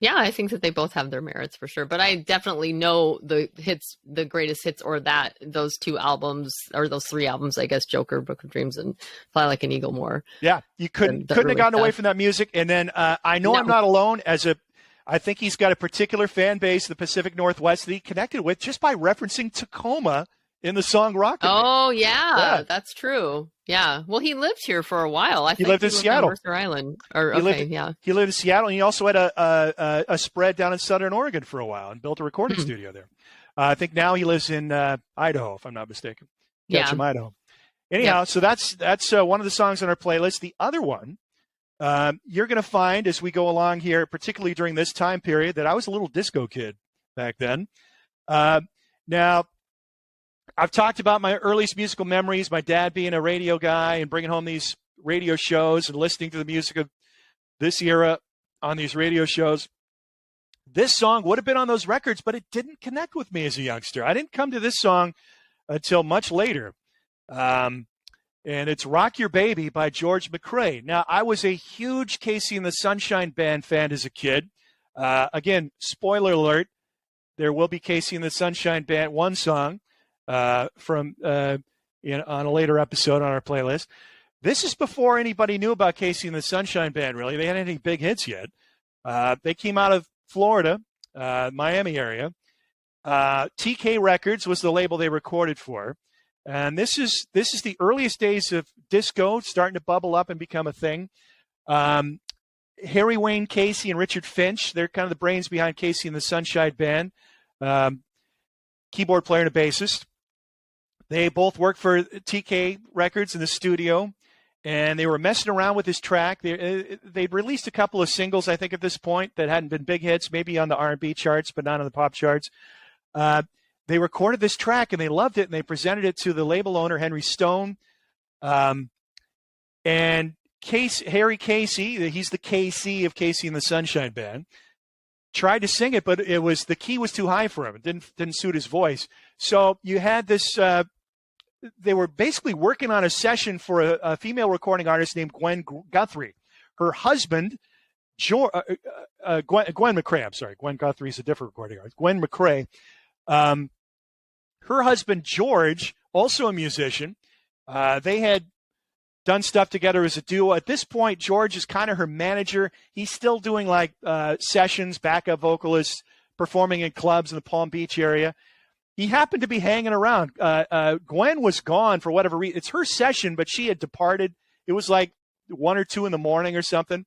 Yeah, I think that they both have their merits for sure. But I definitely know the greatest hits, or those 2 albums, or those 3 albums, I guess, Joker, Book of Dreams, and Fly Like an Eagle more. Yeah, you couldn't have gotten away from that music. And then I know I'm not alone as I think he's got a particular fan base, the Pacific Northwest, that he connected with just by referencing Tacoma in the song Rockin' Me. Oh, yeah, that's true. Yeah. Well, he lived here for a while. I He think lived he in lived Seattle. on Mercer Island. Or, yeah. He lived in Seattle, and he also had a spread down in Southern Oregon for a while and built a recording studio there. I think now he lives in Idaho, if I'm not mistaken. Ketchum, Idaho. Anyhow, so that's one of the songs on our playlist. The other one, you're going to find as we go along here, particularly during this time period, that I was a little disco kid back then. Now, I've talked about my earliest musical memories, my dad being a radio guy and bringing home these radio shows and listening to the music of this era on these radio shows. This song would have been on those records, but it didn't connect with me as a youngster. I didn't come to this song until much later. And it's Rock Your Baby by George McCrae. Now, I was a huge Casey and the Sunshine Band fan as a kid. Again, spoiler alert, there will be Casey and the Sunshine Band, one song on a later episode on our playlist. This is before anybody knew about Casey and the Sunshine Band, really. They hadn't any big hits yet. They came out of Florida, Miami area. TK Records was the label they recorded for. And this is the earliest days of disco starting to bubble up and become a thing. Harry Wayne Casey and Richard Finch, they're kind of the brains behind Casey and the Sunshine Band. Keyboard player and a bassist. They both worked for TK Records in the studio, and they were messing around with this track. They'd released a couple of singles, I think, at this point that hadn't been big hits, maybe on the R&B charts, but not on the pop charts. They recorded this track, and they loved it, and they presented it to the label owner, Henry Stone. And Harry Casey, he's the KC of Casey and the Sunshine Band, tried to sing it, but the key was too high for him. It didn't suit his voice. So you had this. They were basically working on a session for a female recording artist named Gwen Guthrie. Her husband, Gwen McCrae. I'm sorry, Gwen Guthrie is a different recording artist. Gwen McCrae. Her husband George, also a musician. They had done stuff together as a duo. At this point, George is kind of her manager. He's still doing like sessions, backup vocalists, performing in clubs in the Palm Beach area. He happened to be hanging around. Gwen was gone for whatever reason. It's her session, but she had departed. It was like 1 or 2 in the morning or something.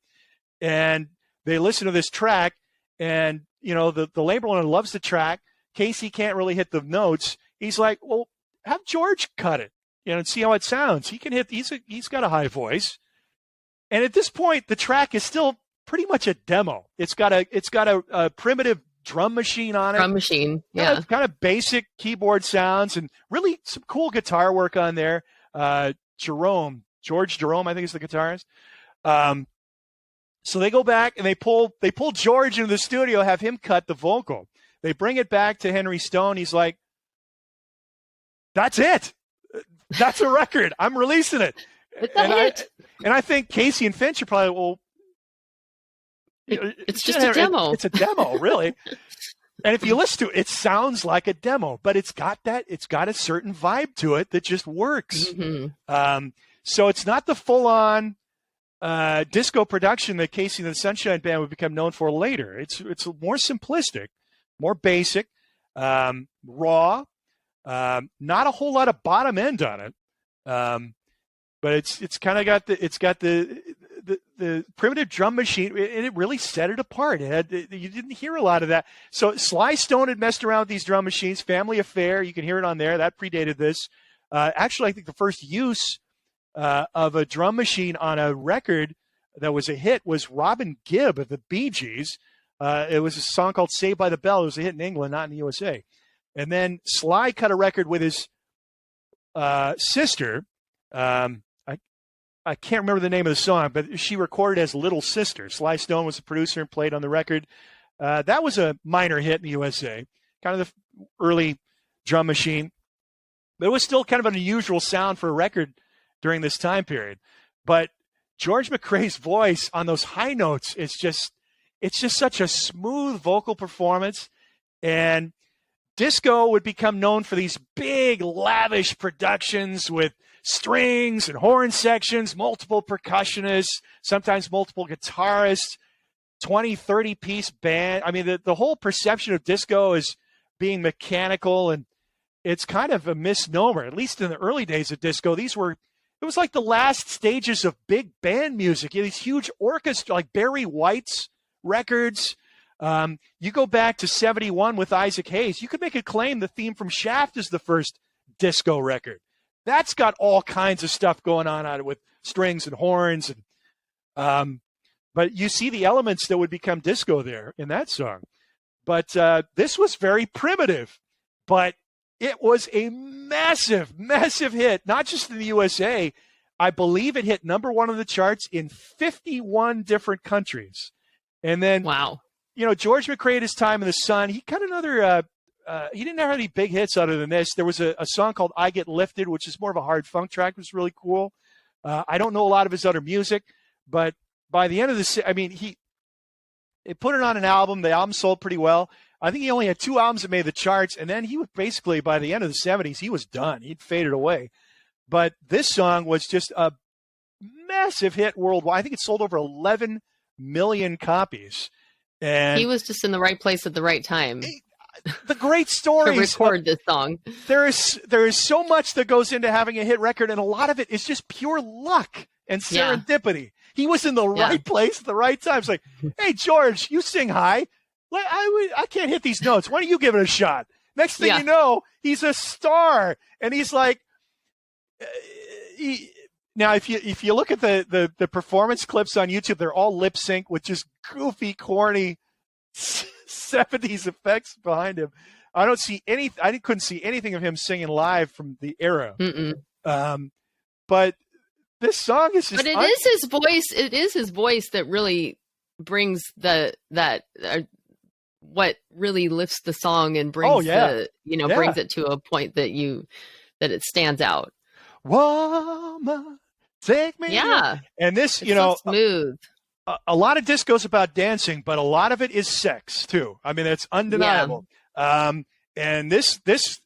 And they listened to this track, and the label owner loves the track. Casey can't really hit the notes. He's like, well, have George cut it, and see how it sounds. He can hit. He's got a high voice. And at this point, the track is still pretty much a demo. It's got a primitive drum machine on it. Drum machine, yeah. Kind of basic keyboard sounds and really some cool guitar work on there. George Jerome, I think is the guitarist. So they go back and they pull George into the studio, have him cut the vocal. They bring it back to Henry Stone. He's like, that's it. That's a record. I'm releasing it. And I think Casey and Finch are probably, well, it's just a demo. It's a demo, really. And if you listen to it, it sounds like a demo, but it's got a certain vibe to it that just works. Mm-hmm. So it's not the full-on disco production that Casey and the Sunshine Band would become known for later. It's more simplistic, more basic, raw, not a whole lot of bottom end on it. But it's kind of got the primitive drum machine, and it really set it apart. You didn't hear a lot of that. So Sly Stone had messed around with these drum machines. Family Affair, you can hear it on there. That predated this. Actually, I think the first use of a drum machine on a record that was a hit was Robin Gibb of the Bee Gees. It was a song called Saved by the Bell. It was a hit in England, not in the USA. And then Sly cut a record with his sister. I can't remember the name of the song, but she recorded as Little Sister. Sly Stone was the producer and played on the record. That was a minor hit in the USA, kind of the early drum machine. But it was still kind of an unusual sound for a record during this time period. But George McCrae's voice on those high notes, it's just such a smooth vocal performance. And disco would become known for these big, lavish productions with strings and horn sections, multiple percussionists, sometimes multiple guitarists, 20, 30-piece band. I mean, the whole perception of disco is being mechanical, and it's kind of a misnomer. At least in the early days of disco, it was like the last stages of big band music. You had these huge orchestra, like Barry White's records. You go back to 71 with Isaac Hayes, you could make a claim the theme from Shaft is the first disco record. That's got all kinds of stuff going on it with strings and horns. And but you see the elements that would become disco there in that song. But this was very primitive, but it was a massive, massive hit, not just in the USA. I believe it hit number 1 on the charts in 51 different countries. And then, wow. George McRae at his time in the Sun, he got another, he didn't have any big hits other than this. There was a song called I Get Lifted, which is more of a hard funk track. It was really cool. I don't know a lot of his other music, but by the end of this, I mean, he put it on an album. The album sold pretty well. I think he only had 2 albums that made the charts, and then he was basically, by the end of the 70s, he was done. He'd faded away. But this song was just a massive hit worldwide. I think it sold over 11 million copies. And he was just in the right place at the right time. The great stories to record this song. There is so much that goes into having a hit record, and a lot of it is just pure luck and serendipity. Yeah. He was in the right place at the right time. It's like, hey, George, you sing high. I can't hit these notes. Why don't you give it a shot? Next thing you know, he's a star, and he's like, now if you look at the performance clips on YouTube, they're all lip sync with just goofy, corny 70s effects behind him. I couldn't see anything of him singing live from the era. But this song is just. But it is his voice. It is his voice that really brings what really lifts the song and brings brings it to a point that it stands out. Woman, take me. Yeah. And this, it's so smooth. A lot of disco's about dancing, but a lot of it is sex too. I mean, it's undeniable. Yeah. And this is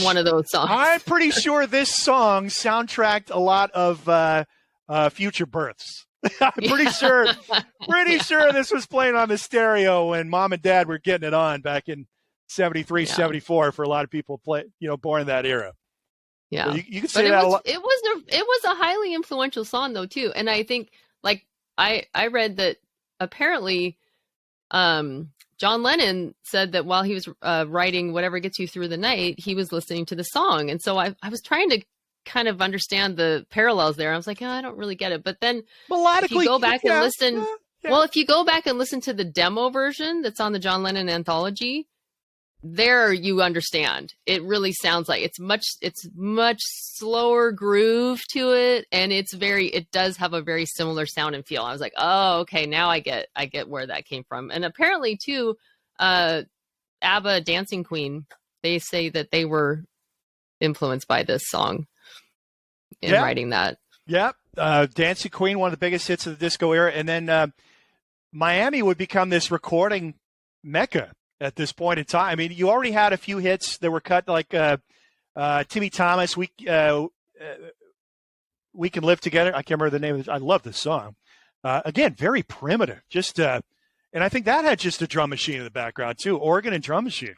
one of those songs. I'm pretty sure this song soundtracked a lot of future births. I'm pretty sure this was playing on the stereo when mom and dad were getting it on back in 73, 74 for a lot of people born in that era. Yeah. So you could say that a lot. It was a highly influential song though too. And I think I read that apparently John Lennon said that while he was writing Whatever Gets You Through the Night, he was listening to the song. And so I was trying to kind of understand the parallels there. I was like, I don't really get it. But then if you go back and listen, if you go back and listen to the demo version that's on the John Lennon anthology, there you understand. It really sounds like it's much slower groove to it, and it does have a very similar sound and feel. I was like, oh, okay, now I get where that came from. And apparently too, ABBA Dancing Queen, they say that they were influenced by this song in writing that. Yep. Dancing Queen, one of the biggest hits of the disco era. And then Miami would become this recording mecca at this point in time. I mean, you already had a few hits that were cut, like Timmy Thomas, We Can Live Together. I can't remember the name of it. I love this song. Again, very primitive. Just and I think that had just a drum machine in the background too, organ and drum machine.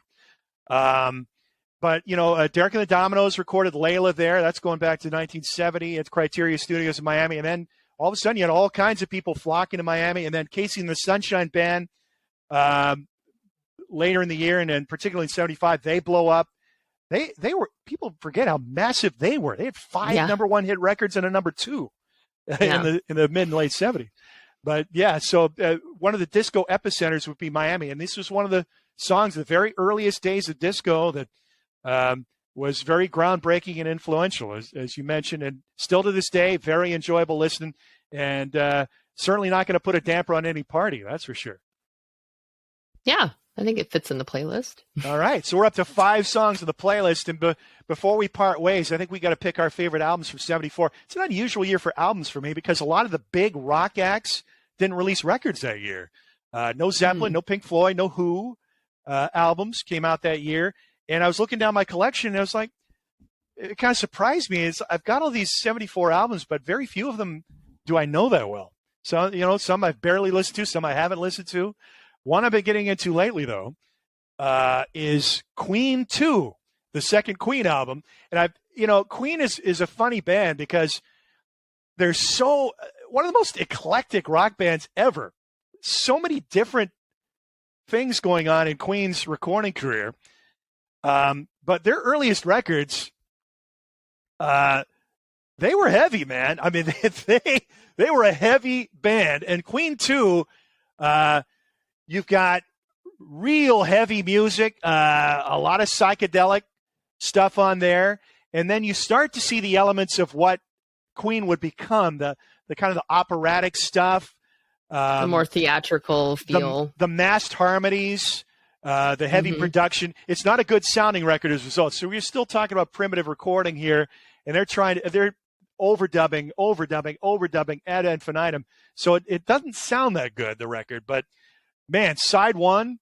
But Derek and the Dominoes recorded Layla there. That's going back to 1970 at Criteria Studios in Miami. And then all of a sudden, you had all kinds of people flocking to Miami. And then Casey and the Sunshine Band. Later in the year, and then particularly in 75, they blow up. They were, people forget how massive they were. They had 5 number 1 hit records and a number 2 in the mid and late 70s. But so one of the disco epicenters would be Miami, and this was one of the songs, the very earliest days of disco, that was very groundbreaking and influential, as you mentioned, and still to this day, very enjoyable listening, and certainly not going to put a damper on any party, that's for sure. Yeah. I think it fits in the playlist. All right. So we're up to 5 songs on the playlist. And before we part ways, I think we got to pick our favorite albums from 74. It's an unusual year for albums for me because a lot of the big rock acts didn't release records that year. No Zeppelin, no Pink Floyd, no Who albums came out that year. And I was looking down my collection and I was like, it kind of surprised me. I've got all these 74 albums, but very few of them do I know that well. So, some I've barely listened to, some I haven't listened to. One I've been getting into lately, though, is Queen 2, the second Queen album. And Queen is a funny band because they're one of the most eclectic rock bands ever. So many different things going on in Queen's recording career. But their earliest records, they were heavy, man. I mean, they were a heavy band. And Queen 2, you've got real heavy music, a lot of psychedelic stuff on there. And then you start to see the elements of what Queen would become, the kind of the operatic stuff. The more theatrical feel. The masked harmonies, the heavy production. It's not a good sounding record as a result. So we're still talking about primitive recording here, and they're overdubbing ad infinitum. So it doesn't sound that good, the record. But man, side one,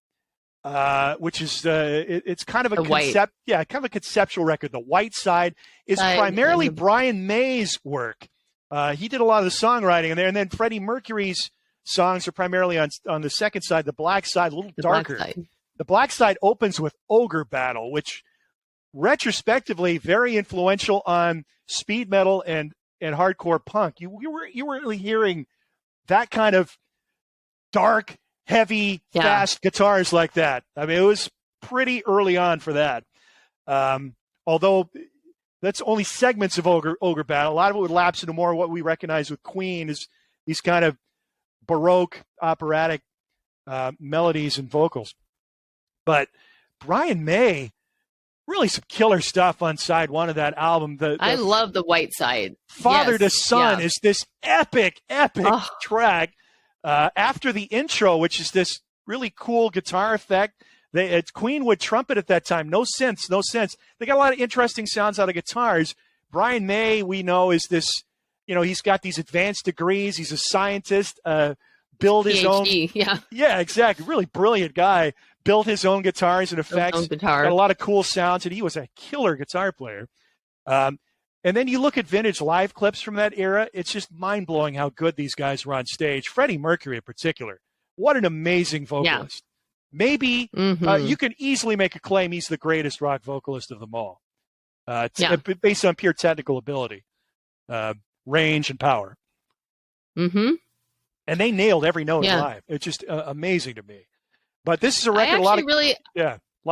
which is it's kind of a kind of a conceptual record. The White Side is primarily Brian May's work. He did a lot of the songwriting in there, and then Freddie Mercury's songs are primarily on the second side. The Black Side, a little darker. The Black Side opens with Ogre Battle, which retrospectively very influential on speed metal and hardcore punk. You were really hearing that kind of dark, heavy, fast guitars like that. I mean, it was pretty early on for that. Although that's only segments of Ogre Battle. A lot of it would lapse into more what we recognize with Queen is these kind of Baroque operatic melodies and vocals. But Brian May, really some killer stuff on side one of that album. I love the White Side. Father to Son is this epic track. After the intro, which is this really cool guitar effect. It's Queen would trumpet at that time. No sense. They got a lot of interesting sounds out of guitars. Brian May, we know, is this, he's got these advanced degrees. He's a scientist, build his PhD, own. Yeah, exactly. Really brilliant guy. Built his own guitars and effects. Got a lot of cool sounds, and he was a killer guitar player. And then you look at vintage live clips from that era. It's just mind-blowing how good these guys were on stage. Freddie Mercury in particular. What an amazing vocalist. Yeah. Maybe you can easily make a claim he's the greatest rock vocalist of them all. Based on pure technical ability, range, and power. Mm-hmm. And they nailed every note live. It's just amazing to me. But this is a record a lot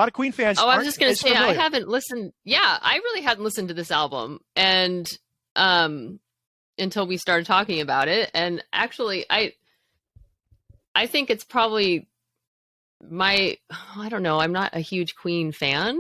of Queen fans. I was just going to say, I haven't listened. Yeah, I really hadn't listened to this album, and until we started talking about it. And actually, I think it's probably I don't know. I'm not a huge Queen fan,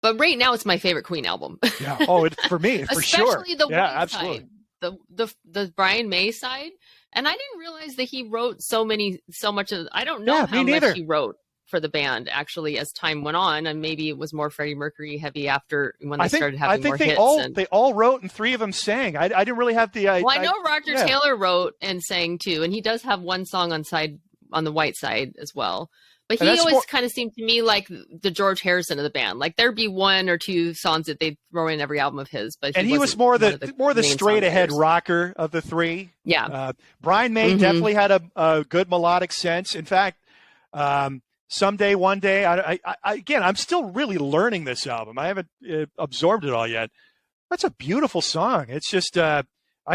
but right now it's my favorite Queen album. Yeah. Oh, for me, for sure. Especially the White Side, the Brian May side. And I didn't realize that he wrote so much of. I don't know how much he wrote for the band actually as time went on, and maybe it was more Freddie Mercury heavy after when they started having more hits. They all wrote, and 3 of them sang. I didn't really have the. I know Roger Taylor wrote and sang too, and he does have one song on the White Side as well. But he always kind of seemed to me like the George Harrison of the band. Like there'd be 1 or 2 songs that they'd throw in every album of his. But he was more the straight ahead rocker of the 3. Yeah. Brian May definitely had a good melodic sense. In fact, someday, one day, I'm still really learning this album. I haven't absorbed it all yet. That's a beautiful song. It's just I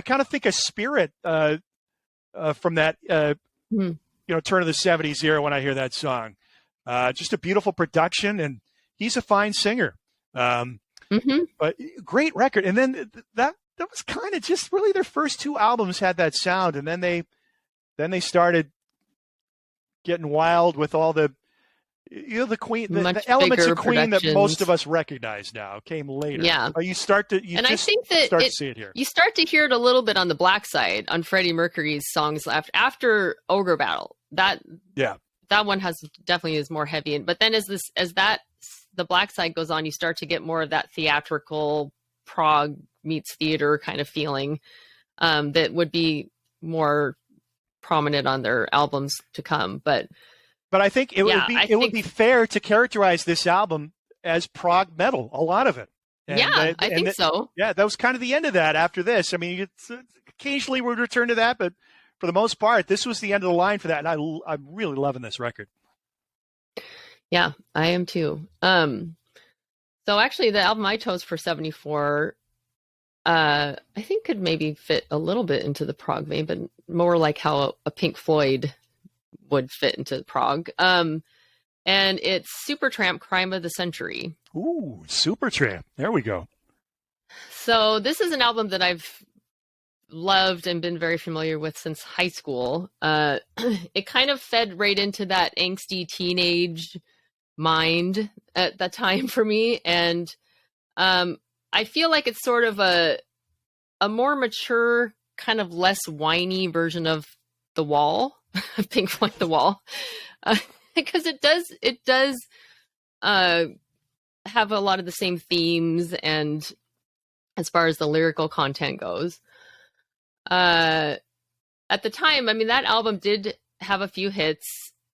kind of think of Spirit from that. Turn of the 70s era when I hear that song. Just a beautiful production, and he's a fine singer. But great record. And then that was kind of just really their first 2 albums had that sound, and then they started getting wild with all the the Queen, the elements of Queen that most of us recognize now came later. Yeah, I think that start to see it here. You start to hear it a little bit on the Black Side on Freddie Mercury's songs after Ogre Battle. That one definitely is more heavy. But then as the Black Side goes on, you start to get more of that theatrical prog meets theater kind of feeling that would be more prominent on their albums to come. But I think it would be fair to characterize this album as prog metal, a lot of it. And, I think so. Yeah, that was kind of the end of that after this. I mean, occasionally we would return to that, but for the most part, this was the end of the line for that. And I'm really loving this record. Yeah, I am too. So actually the album I chose for 74, I think could maybe fit a little bit into the prog vein, but more like how a Pink Floyd would fit into prog. And it's Supertramp, Crime of the Century. Ooh, Supertramp. There we go. So this is an album that I've loved and been very familiar with since high school. It kind of fed right into that angsty teenage mind at that time for me. And I feel like it's sort of a more mature, kind of less whiny version of The Wall, Pink Floyd The Wall. Because it does have a lot of the same themes, and as far as the lyrical content goes. At the time, I mean, that album did have a few hits.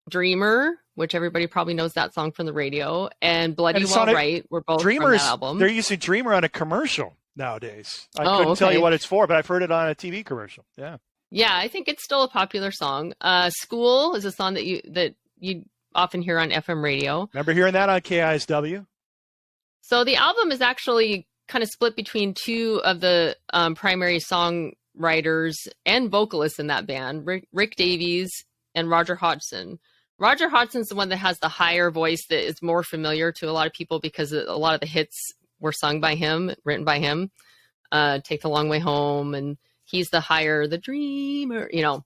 Dreamer, which everybody probably knows that song from the radio, and Bloody Well Right were both from that album. They're using Dreamer on a commercial nowadays. I couldn't tell you what it's for, but I've heard it on a TV commercial. Yeah. Yeah, I think it's still a popular song. School is a song that you often hear on FM radio. Remember hearing that on KISW? So the album is actually kind of split between two of the primary songwriters and vocalists in that band, Rick Davies and Roger Hodgson. Roger Hodgson's the one that has the higher voice that is more familiar to a lot of people because a lot of the hits were sung by him, written by him. Take the Long Way Home, and he's the dreamer, you know.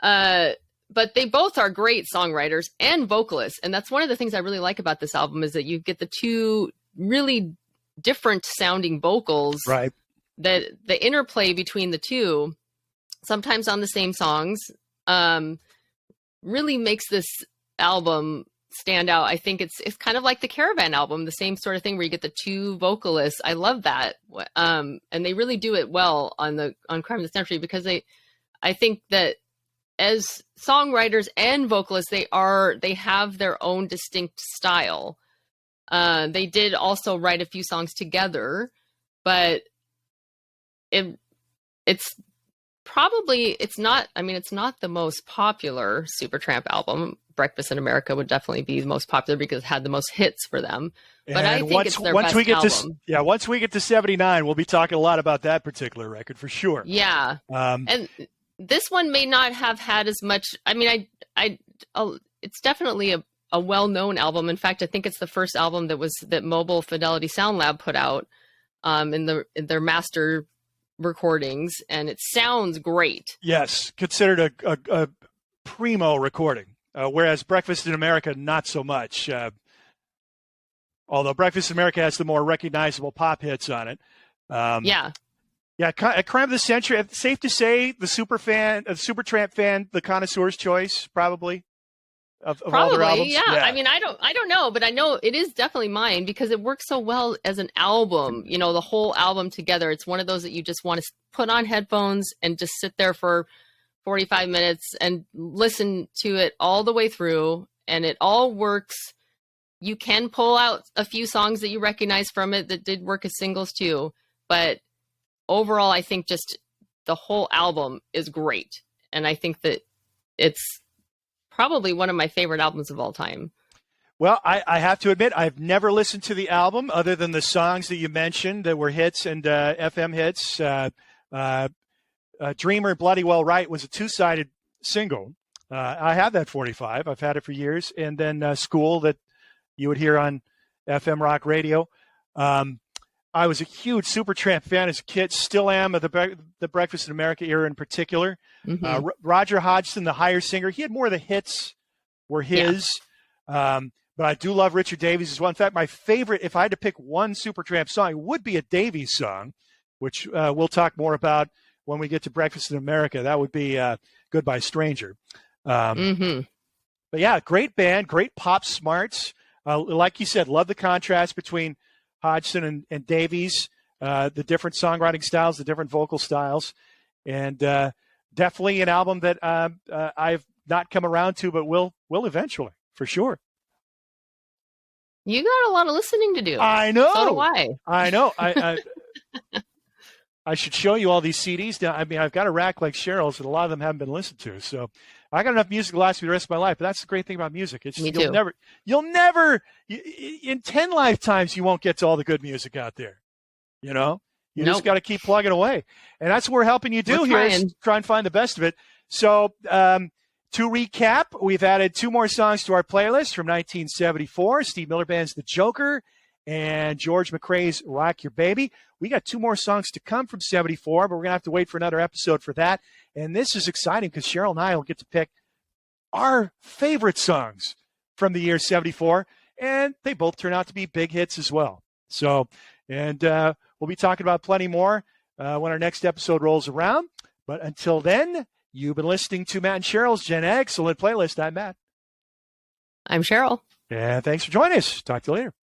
But they both are great songwriters and vocalists. And that's one of the things I really like about this album is that you get the two really different sounding vocals. Right. That the interplay between the two, sometimes on the same songs, really makes this album stand out. I think it's kind of like the Caravan album, the same sort of thing where you get the two vocalists. I love that. And they really do it well on Crime of the Century because I think that as songwriters and vocalists, they have their own distinct style. They did also write a few songs together, but it's not the most popular Supertramp album. Breakfast in America would definitely be the most popular because it had the most hits for them. But I think it's their best album. Once we get to 79, we'll be talking a lot about that particular record for sure. Yeah. And this one may not have had as much. I mean, it's definitely a well-known album. In fact, I think it's the first album that Mobile Fidelity Sound Lab put out in their master recordings, and it sounds great. Yes, considered a primo recording, whereas Breakfast in America, not so much. Although Breakfast in America has the more recognizable pop hits on it. Yeah, Crime of the Century. Safe to say, the Supertramp fan, the connoisseur's choice, probably. Of all their albums. Yeah. I mean, I don't know, but I know it is definitely mine because it works so well as an album. You know, the whole album together. It's one of those that you just want to put on headphones and just sit there for 45 minutes and listen to it all the way through, and it all works. You can pull out a few songs that you recognize from it that did work as singles too, but overall, I think just the whole album is great. And I think that it's probably one of my favorite albums of all time. Well, I have to admit, I've never listened to the album other than the songs that you mentioned that were hits and FM hits. Dreamer, Bloody Well Right was a two-sided single. I have that 45. I've had it for years. And then School that you would hear on FM rock radio. I was a huge Supertramp fan as a kid, still am, of the Breakfast in America era in particular. Mm-hmm. Roger Hodgson, the higher singer, he had more of the hits were his. Yeah. But I do love Richard Davies as well. In fact, my favorite, if I had to pick one Supertramp song, would be a Davies song, which we'll talk more about when we get to Breakfast in America. That would be Goodbye Stranger. But yeah, great band, great pop smarts. Like you said, love the contrast between Hodgson and Davies, the different songwriting styles, the different vocal styles, and definitely an album that I've not come around to, but will eventually, for sure. You got a lot of listening to do. I know. So do I. I know. I should show you all these CDs now. I mean, I've got a rack like Sheryl's, and a lot of them haven't been listened to. So I got enough music to last me the rest of my life. But that's the great thing about music. It's Me too. you'll never, in 10 lifetimes, you won't get to all the good music out there. You know, you just got to keep plugging away. And that's what we're helping you do here, is try and find the best of it. So to recap, we've added 2 more songs to our playlist from 1974, Steve Miller Band's The Joker and George McRae's Rock Your Baby. We got 2 more songs to come from 74, but we're going to have to wait for another episode for that. And this is exciting because Sheryl and I will get to pick our favorite songs from the year 74, and they both turn out to be big hits as well. So, and we'll be talking about plenty more when our next episode rolls around. But until then, you've been listening to Matt and Sheryl's GenExcellent Playlist. I'm Matt. I'm Sheryl. And thanks for joining us. Talk to you later.